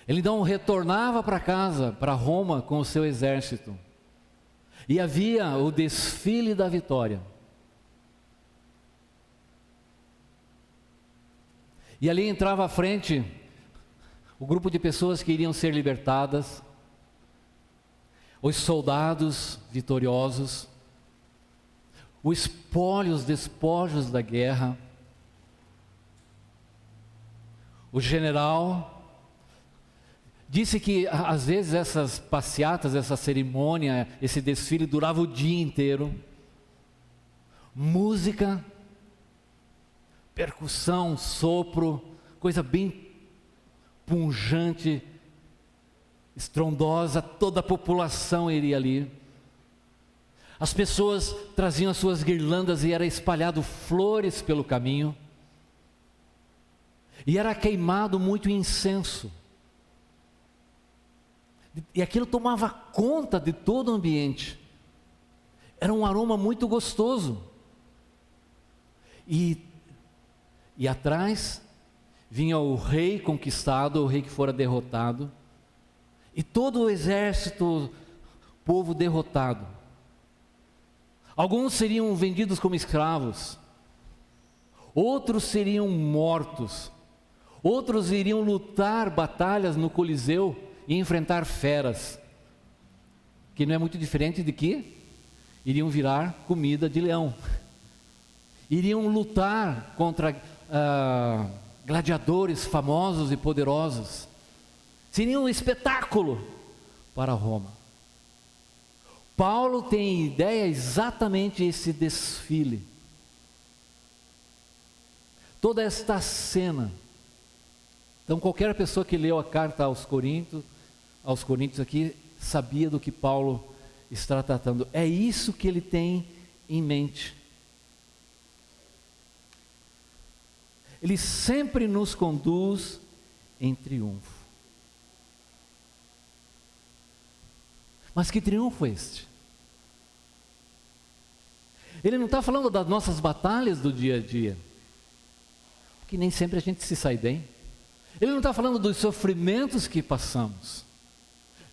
Ele então retornava para casa, para Roma, com o seu exército. E havia o desfile da vitória. E ali entrava à frente o grupo de pessoas que iriam ser libertadas, os soldados vitoriosos, o espólio, os despojos da guerra, o general. Disse que às vezes essas passeatas, essa cerimônia, esse desfile durava o dia inteiro. Música, percussão, sopro, coisa bem pungente, estrondosa, toda a população iria ali. As pessoas traziam as suas guirlandas e era espalhado flores pelo caminho. E era queimado muito incenso. E aquilo tomava conta de todo o ambiente. Era um aroma muito gostoso. E atrás vinha o rei conquistado, o rei que fora derrotado, e todo o exército, o povo derrotado. Alguns seriam vendidos como escravos, outros seriam mortos, outros iriam lutar batalhas no Coliseu e enfrentar feras, que não é muito diferente de que iriam virar comida de leão. Iriam lutar contra gladiadores famosos e poderosos. Seria um espetáculo para Roma. Paulo tem ideia exatamente esse desfile. Toda esta cena. Então qualquer pessoa que leu a carta aos Coríntios aqui, sabia do que Paulo está tratando. É isso que ele tem em mente. Ele sempre nos conduz em triunfo. Mas que triunfo é este? Ele não está falando das nossas batalhas do dia a dia, porque nem sempre a gente se sai bem. Ele não está falando dos sofrimentos que passamos.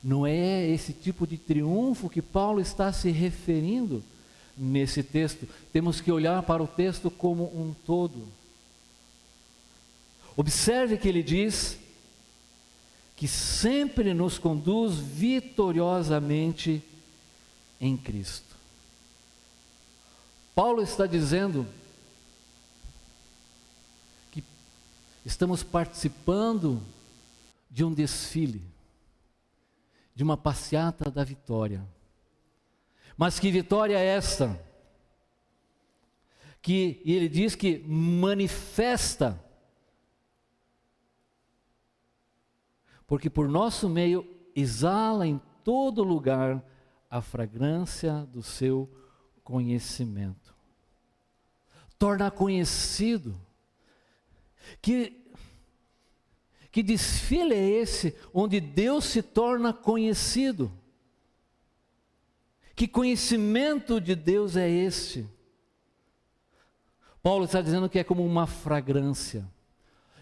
Não é esse tipo de triunfo que Paulo está se referindo nesse texto. Temos que olhar para o texto como um todo. Observe que ele diz que sempre nos conduz vitoriosamente em Cristo. Paulo está dizendo que estamos participando de um desfile, de uma passeata da vitória. Mas que vitória é esta? Que ele diz que manifesta, porque por nosso meio exala em todo lugar a fragrância do seu conhecimento. Torna conhecido. Que desfile é esse onde Deus se torna conhecido? Que conhecimento de Deus é este? Paulo está dizendo que é como uma fragrância.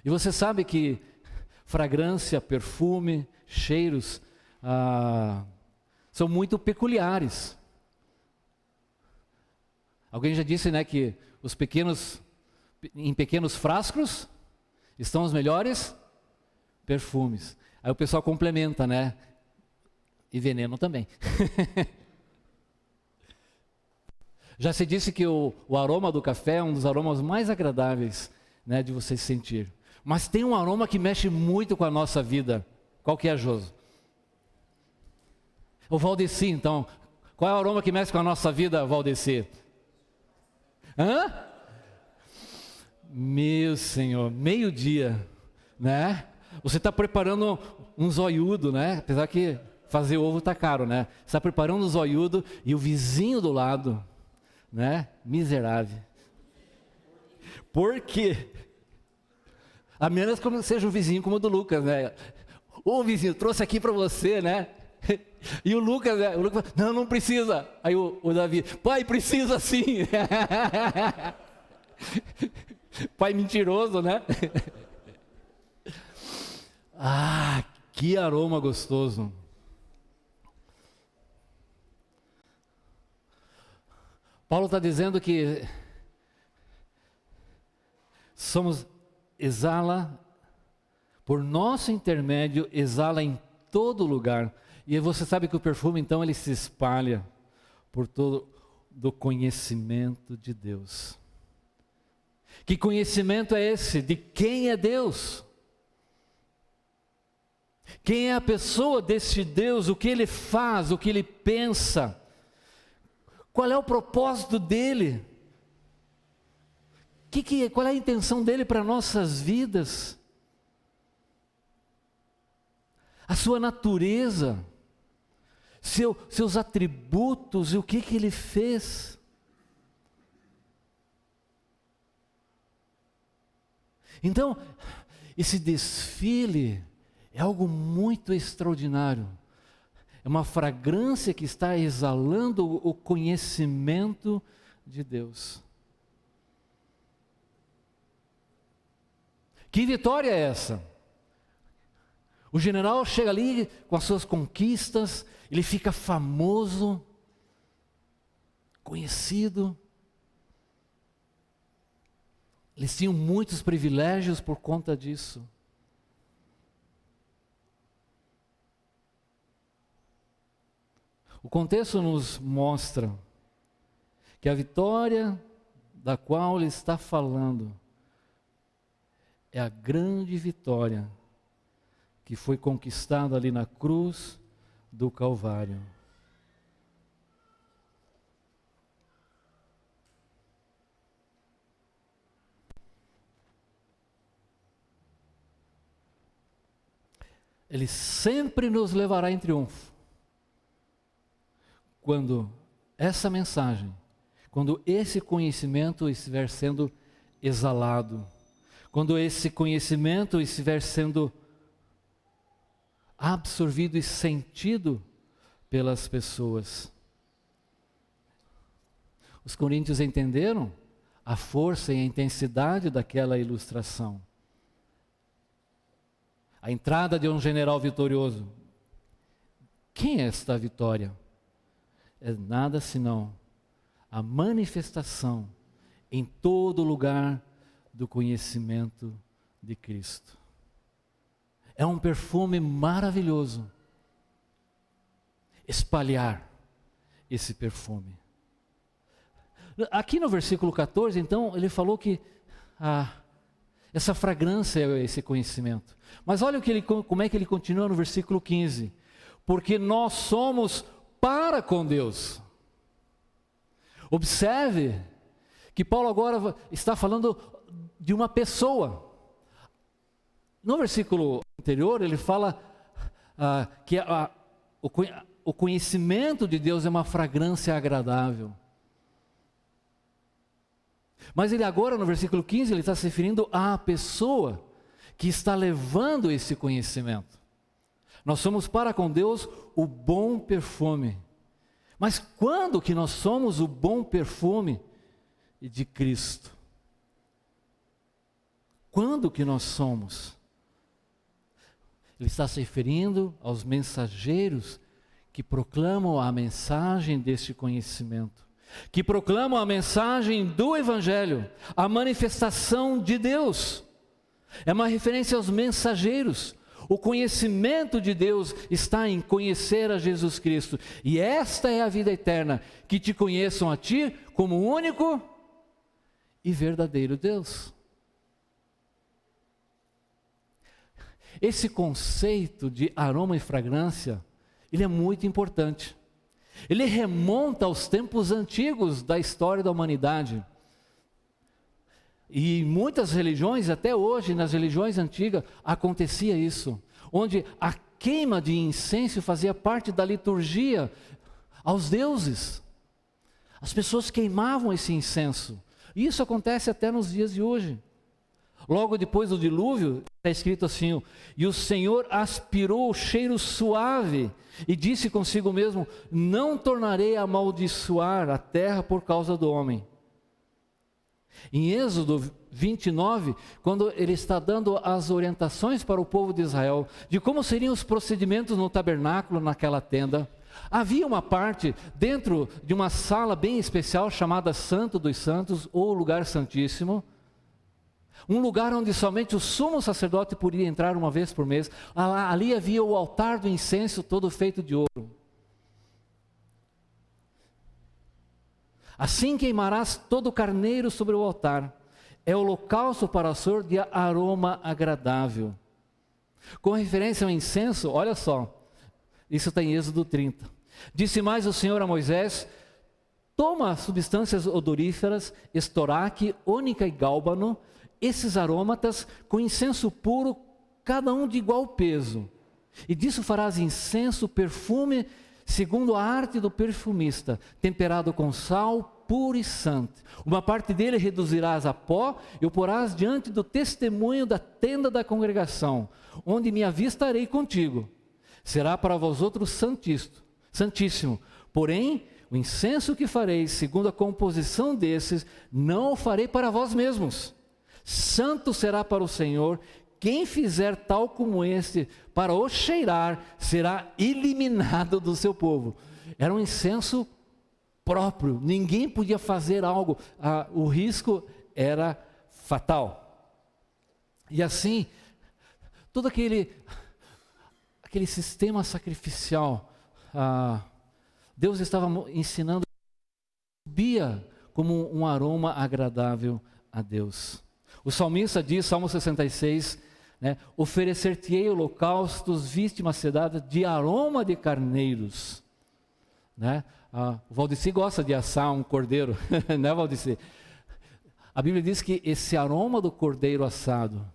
E você sabe que fragrância, perfume, cheiros são muito peculiares. Alguém já disse, né, que em pequenos frascos estão os melhores perfumes. Aí o pessoal complementa, né? E veneno também. Já se disse que o aroma do café é um dos aromas mais agradáveis, né, de você sentir. Mas tem um aroma que mexe muito com a nossa vida. Qual que é, Joso? O Valdeci, então. Qual é o aroma que mexe com a nossa vida, Valdeci? Hã? Meu Senhor, meio-dia, né? Você está preparando um zoiudo, né? Apesar que fazer ovo está caro, né? Você está preparando um zoiudo e o vizinho do lado, né? Miserável. Por quê? A menos que seja um vizinho como o do Lucas, né? Ô vizinho, trouxe aqui para você, né? E o Lucas, né? O Lucas fala, não precisa. Aí o Davi, pai, precisa sim. Pai mentiroso, né? Que aroma gostoso. Paulo está dizendo que exala, por nosso intermédio, exala em todo lugar. E você sabe que o perfume, então, ele se espalha por todo do conhecimento de Deus. Que conhecimento é esse? De quem é Deus? Quem é a pessoa desse Deus? O que ele faz? O que ele pensa? Qual é o propósito dele? Qual é a intenção dele para nossas vidas? A sua natureza, seus atributos e o que ele fez. Então, esse desfile é algo muito extraordinário. É uma fragrância que está exalando o conhecimento de Deus. Que vitória é essa? O general chega ali com as suas conquistas, ele fica famoso, conhecido. Eles tinham muitos privilégios por conta disso. O contexto nos mostra que a vitória da qual ele está falando é a grande vitória que foi conquistada ali na cruz do Calvário. Ele sempre nos levará em triunfo. Quando essa mensagem, quando esse conhecimento estiver sendo exalado, quando esse conhecimento estiver sendo absorvido e sentido pelas pessoas. Os coríntios entenderam a força e a intensidade daquela ilustração. A entrada de um general vitorioso. Quem é esta vitória? É nada senão a manifestação em todo lugar do conhecimento de Cristo. É um perfume maravilhoso espalhar esse perfume. Aqui no versículo 14, então, ele falou que essa fragrância é esse conhecimento. Mas olha como é que ele continua no versículo 15. Porque nós somos para com Deus. Observe que Paulo agora está falando de uma pessoa. No versículo anterior ele fala que o conhecimento de Deus é uma fragrância agradável. Mas ele agora no versículo 15 ele está se referindo à pessoa que está levando esse conhecimento. Nós somos para com Deus o bom perfume. Mas quando que nós somos o bom perfume de Cristo? Quando que nós somos? Ele está se referindo aos mensageiros que proclamam a mensagem deste conhecimento, que proclamam a mensagem do Evangelho, a manifestação de Deus. É uma referência aos mensageiros. O conhecimento de Deus está em conhecer a Jesus Cristo. E esta é a vida eterna, que te conheçam a ti como único e verdadeiro Deus. Esse conceito de aroma e fragrância, ele é muito importante. Ele remonta aos tempos antigos da história da humanidade. E em muitas religiões, até hoje, nas religiões antigas, acontecia isso, onde a queima de incenso fazia parte da liturgia aos deuses. As pessoas queimavam esse incenso. Isso acontece até nos dias de hoje. Logo depois do dilúvio, está escrito assim: e o Senhor aspirou o cheiro suave e disse consigo mesmo: não tornarei a amaldiçoar a terra por causa do homem. Em Êxodo 29, quando ele está dando as orientações para o povo de Israel, de como seriam os procedimentos no tabernáculo, naquela tenda, havia uma parte dentro de uma sala bem especial chamada Santo dos Santos, ou Lugar Santíssimo, um lugar onde somente o sumo sacerdote podia entrar uma vez por mês. Ali havia o altar do incenso todo feito de ouro. Assim queimarás todo o carneiro sobre o altar. É holocausto para o Senhor de aroma agradável. Com referência ao incenso, olha só, isso está em Êxodo 30. Disse mais o Senhor a Moisés: toma substâncias odoríferas, estoraque, ônica e gálbano, esses aromatas com incenso puro, cada um de igual peso. E disso farás incenso, perfume, segundo a arte do perfumista, temperado com sal, puro e santo. Uma parte dele reduzirás a pó e o porás diante do testemunho da tenda da congregação, onde me avistarei contigo. Será para vós outros santíssimo. Porém, o incenso que fareis, segundo a composição desses, não o farei para vós mesmos. Santo será para o Senhor. Quem fizer tal como este, para o cheirar, será eliminado do seu povo. Era um incenso próprio, ninguém podia fazer algo, o risco era fatal. E assim, todo aquele sistema sacrificial, Deus estava ensinando, subia como um aroma agradável a Deus. O salmista diz, Salmo 66, né, oferecer-te-ei holocaustos, vítimas sedadas de aroma de carneiros. Né? O Valdeci gosta de assar um cordeiro, né, Valdeci? A Bíblia diz que esse aroma do cordeiro assado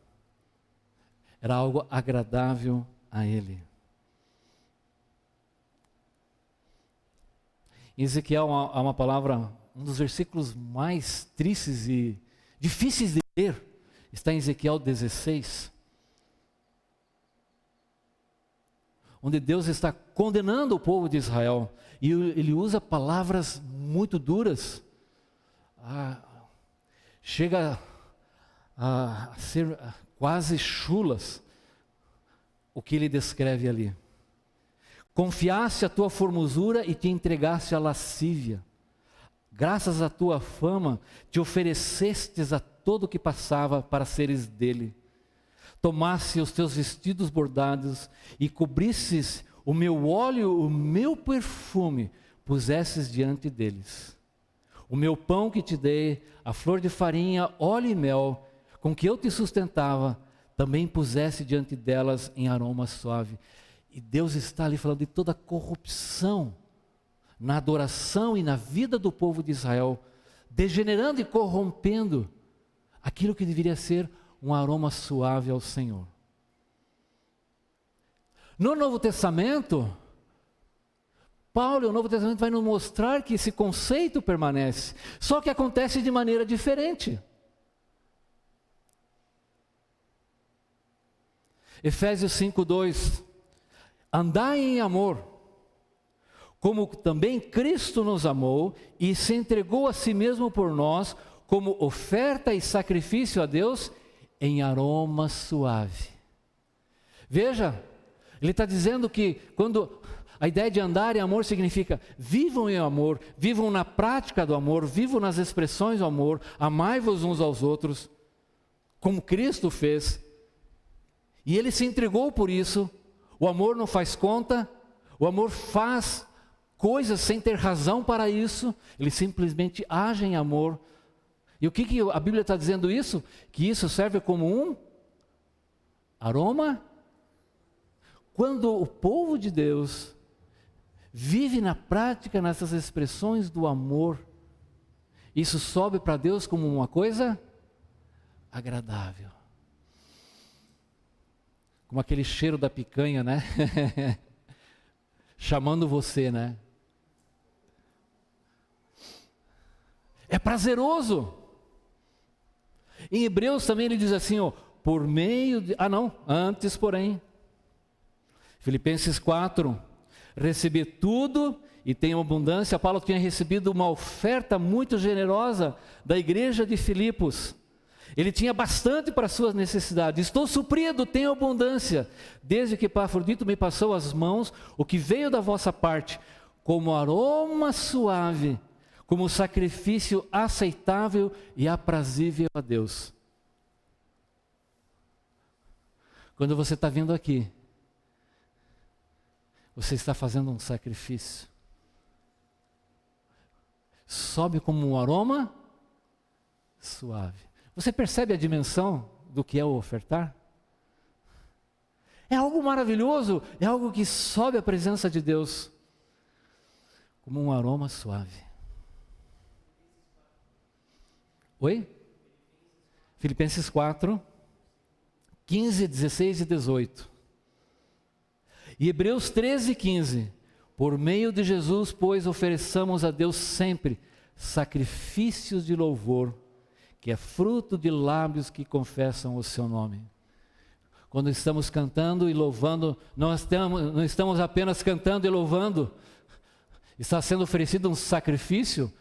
era algo agradável a ele. Em Ezequiel há uma palavra, um dos versículos mais tristes e difíceis de ler, está em Ezequiel 16, onde Deus está condenando o povo de Israel, e ele usa palavras muito duras, chega a ser quase chulas, o que ele descreve ali. Confiaste a tua formosura e te entregaste à lascívia. Graças à tua fama, te oferecestes a todo o que passava para seres dele. Tomaste os teus vestidos bordados e cobristes o meu óleo, o meu perfume, pusestes diante deles. O meu pão que te dei, a flor de farinha, óleo e mel, com que eu te sustentava, também puseste diante delas em aroma suave. E Deus está ali falando de toda a corrupção na adoração e na vida do povo de Israel, degenerando e corrompendo aquilo que deveria ser um aroma suave ao Senhor. No Novo Testamento, Paulo, o Novo Testamento vai nos mostrar que esse conceito permanece, só que acontece de maneira diferente. Efésios 5:2, andai em amor, como também Cristo nos amou e se entregou a si mesmo por nós, como oferta e sacrifício a Deus em aroma suave. Veja, ele está dizendo que quando a ideia de andar em amor significa vivam em amor, vivam na prática do amor, vivam nas expressões do amor, amai-vos uns aos outros, como Cristo fez. E ele se entregou por isso. O amor não faz conta, o amor faz coisas sem ter razão para isso, ele simplesmente age em amor. E o que a Bíblia está dizendo isso? Que isso serve como um aroma. Quando o povo de Deus vive na prática nessas expressões do amor, isso sobe para Deus como uma coisa agradável. Como aquele cheiro da picanha, né? Chamando você, né? É prazeroso. Em Hebreus também ele diz assim, ó, por meio de... antes porém. Filipenses 4, receber tudo e tenham abundância. Paulo tinha recebido uma oferta muito generosa da igreja de Filipos. Ele tinha bastante para suas necessidades. Estou suprido, tenho abundância, desde que Epafrodito me passou as mãos o que veio da vossa parte, como aroma suave, como sacrifício aceitável e aprazível a Deus. Quando você está vindo aqui, você está fazendo um sacrifício. Sobe como um aroma suave. Você percebe a dimensão do que é o ofertar? É algo maravilhoso, é algo que sobe à presença de Deus, como um aroma suave. Oi? Filipenses 4, 15, 16 e 18. E Hebreus 13, 15. Por meio de Jesus, pois, ofereçamos a Deus sempre sacrifícios de louvor, que é fruto de lábios que confessam o seu nome. Quando estamos cantando e louvando, não estamos apenas cantando e louvando, está sendo oferecido um sacrifício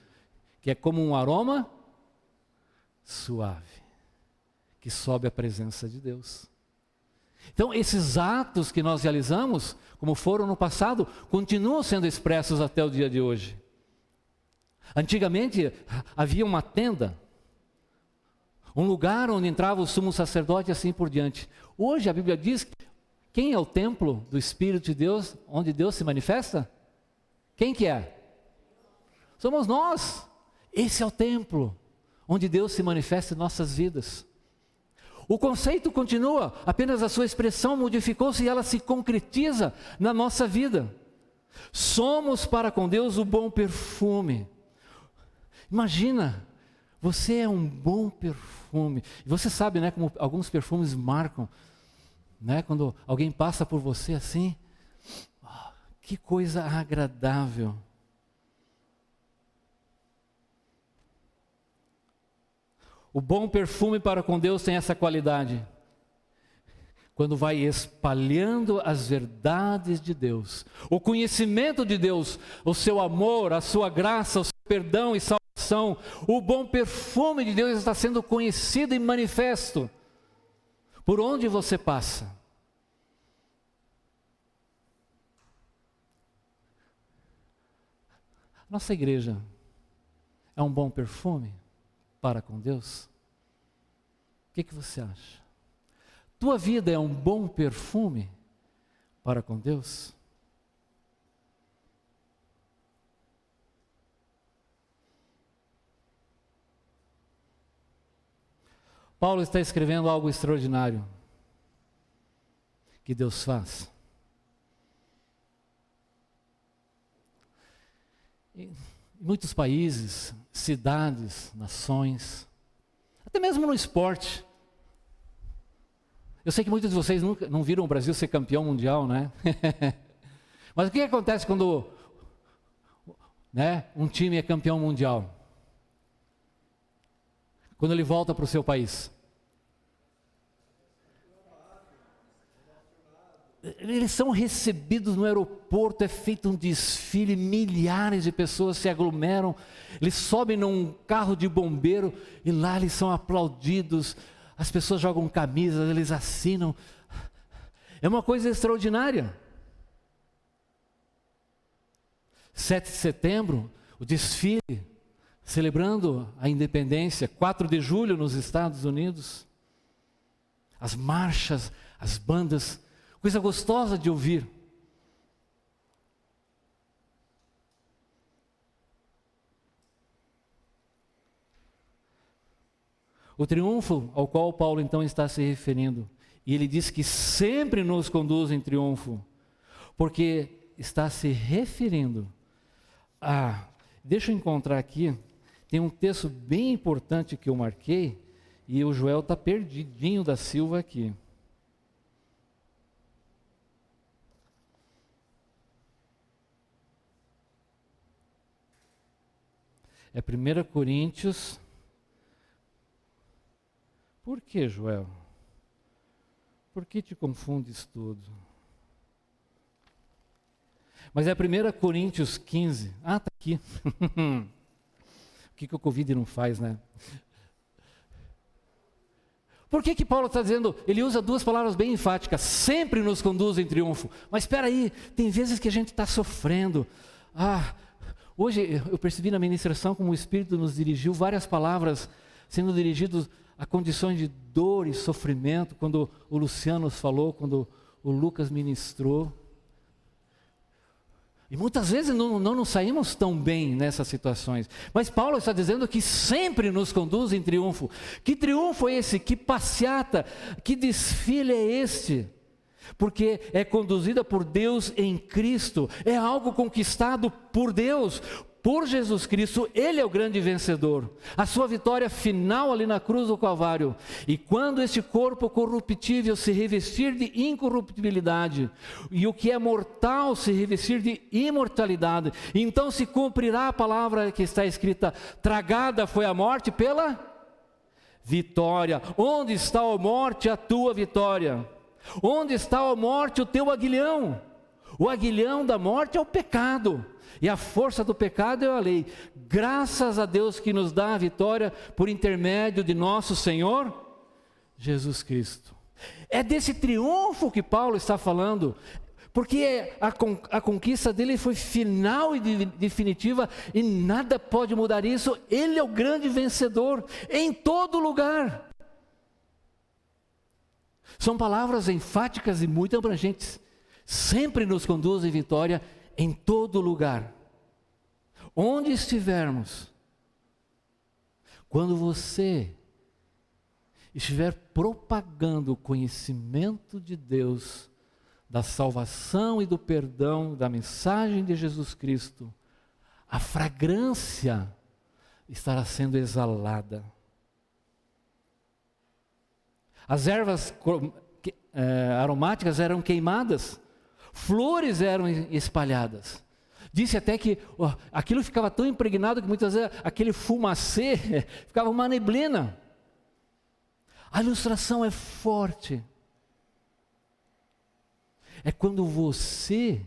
que é como um aroma suave, que sobe à presença de Deus. Então, esses atos que nós realizamos, como foram no passado, continuam sendo expressos até o dia de hoje. Antigamente, havia uma tenda, um lugar onde entrava o sumo sacerdote e assim por diante. Hoje a Bíblia diz, quem é o templo do Espírito de Deus, onde Deus se manifesta? Quem que é? Somos nós. Esse é o templo, onde Deus se manifesta em nossas vidas. O conceito continua, apenas a sua expressão modificou-se e ela se concretiza na nossa vida. Somos para com Deus o bom perfume. Imagina, você é um bom perfume. E você sabe, né, como alguns perfumes marcam, né, quando alguém passa por você assim, que coisa agradável. O bom perfume para com Deus tem essa qualidade. Quando vai espalhando as verdades de Deus, o conhecimento de Deus, o seu amor, a sua graça, o seu perdão e salvação, o bom perfume de Deus está sendo conhecido e manifesto por onde você passa. Nossa igreja é um bom perfume para com Deus? O que você acha? Tua vida é um bom perfume para com Deus? Paulo está escrevendo algo extraordinário que Deus faz. Em muitos países, cidades, nações, até mesmo no esporte. Eu sei que muitos de vocês nunca não viram o Brasil ser campeão mundial, né? Mas o que acontece quando, né, um time é campeão mundial? Quando ele volta para o seu país? Eles são recebidos no aeroporto, é feito um desfile, milhares de pessoas se aglomeram, eles sobem num carro de bombeiro e lá eles são aplaudidos, as pessoas jogam camisas, eles assinam, é uma coisa extraordinária. 7 de setembro, o desfile, celebrando a independência, 4 de julho nos Estados Unidos, as marchas, as bandas, coisa gostosa de ouvir. O triunfo ao qual Paulo então está se referindo, e ele diz que sempre nos conduz em triunfo, porque está se referindo a... Deixa eu encontrar aqui, tem um texto bem importante que eu marquei, e o Joel está perdidinho da Silva aqui. É 1 Coríntios. Por que, Joel? Por que te confundes tudo? Mas é 1 Coríntios 15. Ah, está aqui. O que o Covid não faz, né? Por que Paulo está dizendo? Ele usa duas palavras bem enfáticas. Sempre nos conduz em triunfo. Mas espera aí, tem vezes que a gente está sofrendo. Hoje eu percebi na ministração como o Espírito nos dirigiu várias palavras sendo dirigidas a condições de dor e sofrimento. Quando o Luciano nos falou, quando o Lucas ministrou. E muitas vezes não nos saímos tão bem nessas situações. Mas Paulo está dizendo que sempre nos conduz em triunfo. Que triunfo é esse? Que passeata? Que desfile é este? Porque é conduzida por Deus em Cristo. É algo conquistado por Deus, por Jesus Cristo. Ele é o grande vencedor. A sua vitória final ali na cruz do Calvário. E quando este corpo corruptível se revestir de incorruptibilidade, e o que é mortal se revestir de imortalidade, então se cumprirá a palavra que está escrita: tragada foi a morte pela vitória. Onde está, ó morte, a tua vitória? Onde está, ó morte, o teu aguilhão? O aguilhão da morte é o pecado. E a força do pecado é a lei. Graças a Deus que nos dá a vitória por intermédio de nosso Senhor Jesus Cristo. É desse triunfo que Paulo está falando, porque a conquista dele foi final e definitiva, e nada pode mudar isso. Ele é o grande vencedor em todo lugar. São palavras enfáticas e muito abrangentes. Sempre nos conduz em vitória em todo lugar. Onde estivermos, quando você estiver propagando o conhecimento de Deus, da salvação e do perdão, da mensagem de Jesus Cristo, a fragrância estará sendo exalada. As ervas aromáticas eram queimadas, flores eram espalhadas. Disse até que aquilo ficava tão impregnado que muitas vezes aquele fumacê ficava uma neblina. A ilustração é forte. É quando você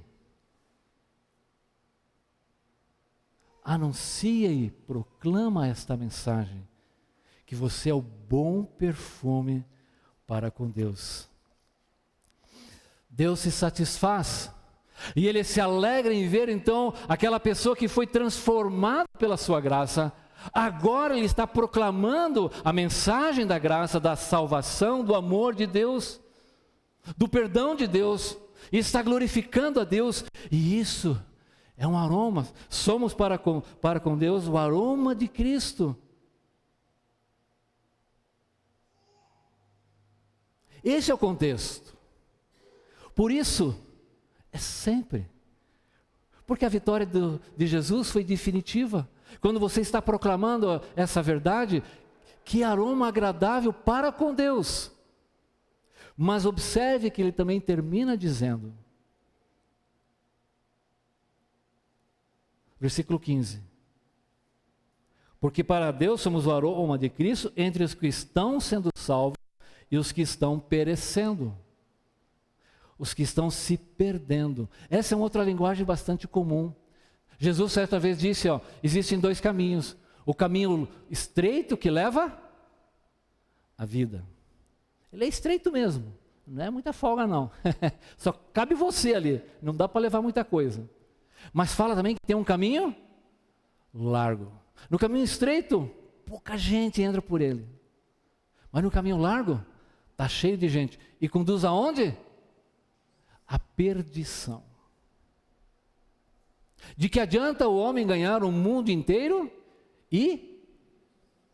anuncia e proclama esta mensagem, que você é o bom perfume para com Deus. Deus se satisfaz e Ele se alegra em ver então aquela pessoa que foi transformada pela sua graça. Agora Ele está proclamando a mensagem da graça, da salvação, do amor de Deus, do perdão de Deus, e está glorificando a Deus. E isso é um aroma. Somos para com Deus o aroma de Cristo. Esse é o contexto. Por isso, é sempre. Porque a vitória de Jesus foi definitiva. Quando você está proclamando essa verdade, que aroma agradável para com Deus. Mas observe que ele também termina dizendo, versículo 15: porque para Deus somos o aroma de Cristo entre os que estão sendo salvos e os que estão perecendo, os que estão se perdendo. Essa é uma outra linguagem bastante comum. Jesus certa vez disse, existem dois caminhos: o caminho estreito que leva à vida. Ele é estreito mesmo, não é muita folga não. Só cabe você ali, não dá para levar muita coisa. Mas fala também que tem um caminho largo. No caminho estreito, pouca gente entra por ele. Mas no caminho largo, está cheio de gente. E conduz aonde? A perdição. De que adianta o homem ganhar o mundo inteiro e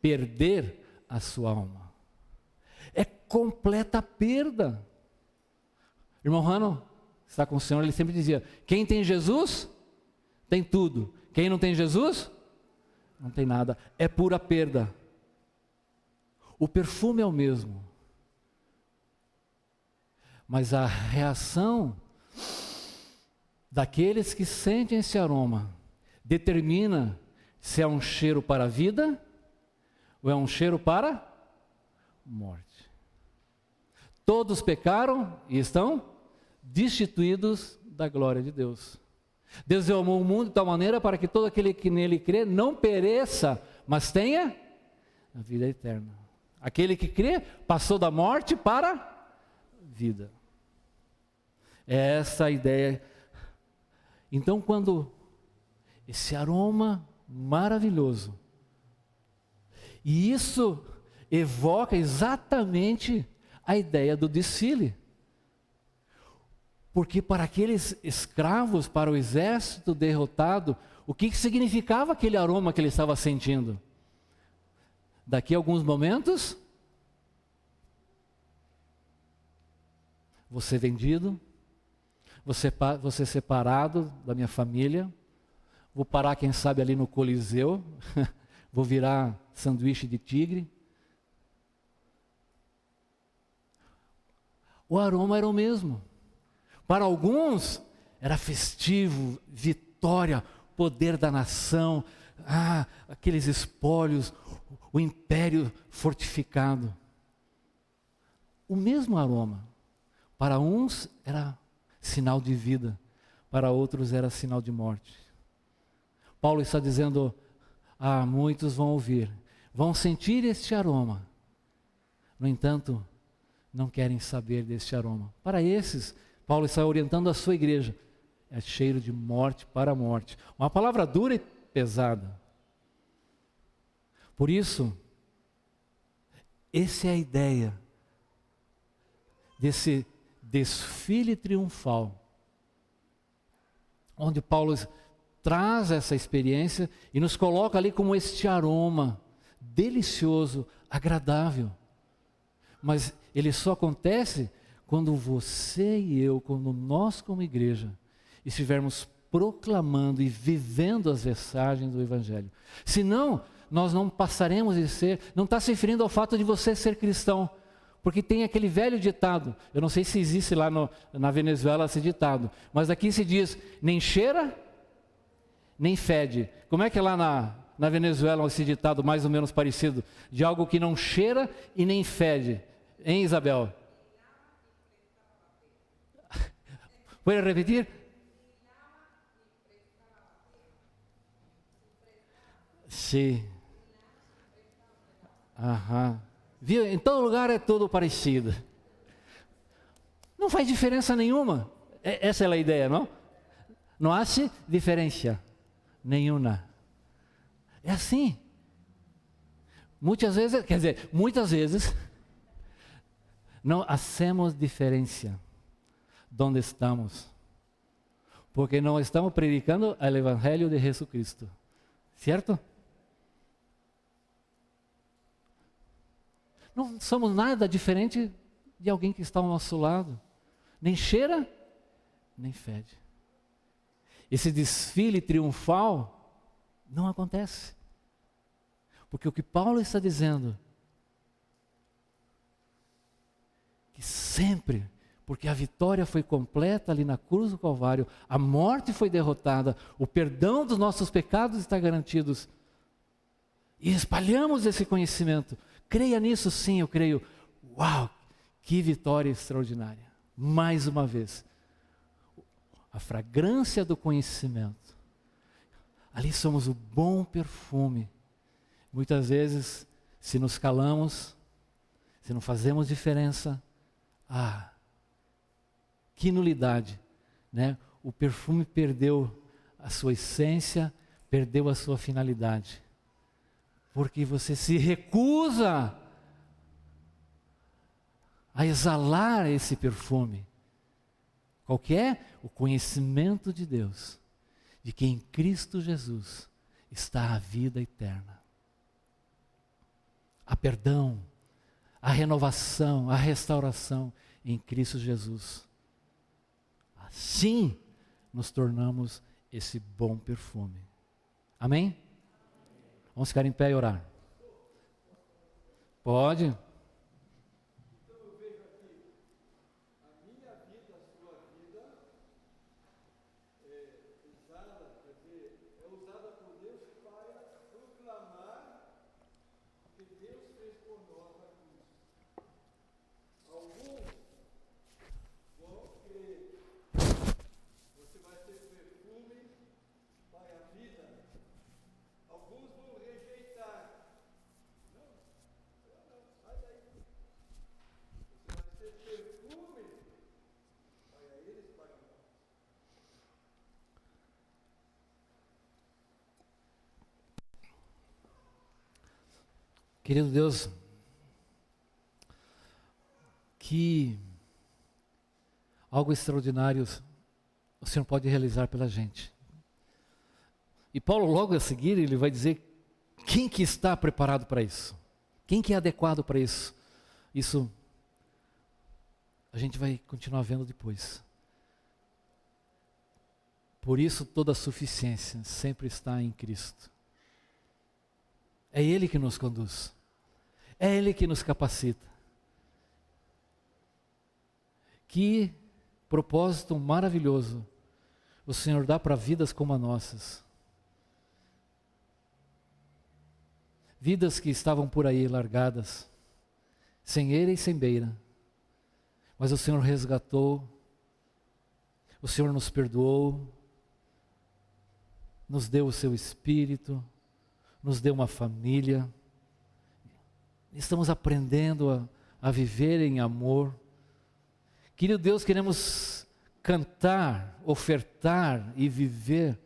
perder a sua alma? É completa perda. Irmão Rano, está com o Senhor, ele sempre dizia, quem tem Jesus, tem tudo. Quem não tem Jesus, não tem nada. É pura perda. O perfume é o mesmo. Mas a reação daqueles que sentem esse aroma determina se é um cheiro para a vida ou é um cheiro para a morte. Todos pecaram e estão destituídos da glória de Deus. Deus amou o mundo de tal maneira para que todo aquele que nele crê não pereça, mas tenha a vida eterna. Aquele que crê passou da morte para a vida. É essa a ideia. Então, quando esse aroma maravilhoso, e isso evoca exatamente a ideia do desfile. Porque para aqueles escravos, para o exército derrotado, o que significava aquele aroma que ele estava sentindo? Daqui a alguns momentos, você vendido, você separado da minha família, vou parar, quem sabe, ali no Coliseu, vou virar sanduíche de tigre. O aroma era o mesmo. Para alguns, era festivo, vitória, poder da nação, aqueles espólios, o império fortificado. O mesmo aroma. Para uns era sinal de vida, para outros era sinal de morte. Paulo está dizendo, muitos vão ouvir, vão sentir este aroma. No entanto, não querem saber deste aroma. Para esses, Paulo está orientando a sua igreja. É cheiro de morte para a morte. Uma palavra dura e pesada. Por isso, essa é a ideia desse desfile triunfal, onde Paulo traz essa experiência e nos coloca ali como este aroma delicioso, agradável. Mas ele só acontece quando você e eu, quando nós como igreja, estivermos proclamando e vivendo as mensagens do Evangelho. Senão, nós não passaremos de ser, não está se referindo ao fato de você ser cristão, porque tem aquele velho ditado, eu não sei se existe lá na Venezuela esse ditado, mas aqui se diz, nem cheira, nem fede. Como é que é lá na Venezuela esse ditado mais ou menos parecido? De algo que não cheira e nem fede. Hein, Isabel? Pode repetir? Sim. Viu? Em todo lugar é tudo parecido. Não faz diferença nenhuma. Essa é a ideia, não? Não há diferença nenhuma. É assim. Muitas vezes, não hacemos diferença onde estamos, porque não estamos predicando o Evangelho de Jesus Cristo, certo? Não somos nada diferente de alguém que está ao nosso lado, nem cheira, nem fede. Esse desfile triunfal não acontece, porque o que Paulo está dizendo, que sempre, porque a vitória foi completa ali na cruz do Calvário, a morte foi derrotada, o perdão dos nossos pecados está garantido, e espalhamos esse conhecimento. Creia nisso, sim, eu creio. Uau, que vitória extraordinária. Mais uma vez, a fragrância do conhecimento. Ali somos o bom perfume. Muitas vezes, se nos calamos, se não fazemos diferença, que nulidade, né? O perfume perdeu a sua essência, perdeu a sua finalidade. Porque você se recusa a exalar esse perfume. Qual que é? O conhecimento de Deus, de que em Cristo Jesus está a vida eterna. A perdão, a renovação, a restauração em Cristo Jesus. Assim nos tornamos esse bom perfume. Amém? Vamos ficar em pé e orar. Pode? Então eu vejo aqui, a minha vida, a sua vida, é usada por Deus para proclamar o que Deus fez por nós na cruz. Alguns vão crer, você vai ser perfume Querido Deus, que algo extraordinário o Senhor pode realizar pela gente. E Paulo logo a seguir ele vai dizer quem que está preparado para isso, quem que é adequado para isso. Isso a gente vai continuar vendo depois. Por isso toda a suficiência sempre está em Cristo. É Ele que nos conduz, é Ele que nos capacita. Que propósito maravilhoso o Senhor dá para vidas como as nossas. Vidas que estavam por aí largadas, sem eira e sem beira. Mas o Senhor resgatou, o Senhor nos perdoou, nos deu o seu Espírito, nos deu uma família. Estamos aprendendo a viver em amor. Querido Deus, queremos cantar, ofertar e viver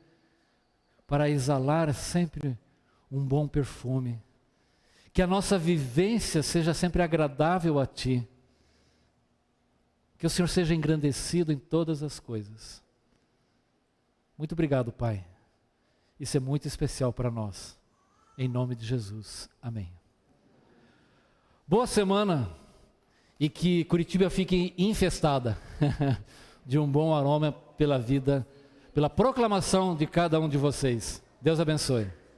para exalar sempre um bom perfume. Que a nossa vivência seja sempre agradável a Ti. Que o Senhor seja engrandecido em todas as coisas. Muito obrigado, Pai. Isso é muito especial para nós. Em nome de Jesus. Amém. Boa semana e que Curitiba fique infestada de um bom aroma pela vida, pela proclamação de cada um de vocês. Deus abençoe.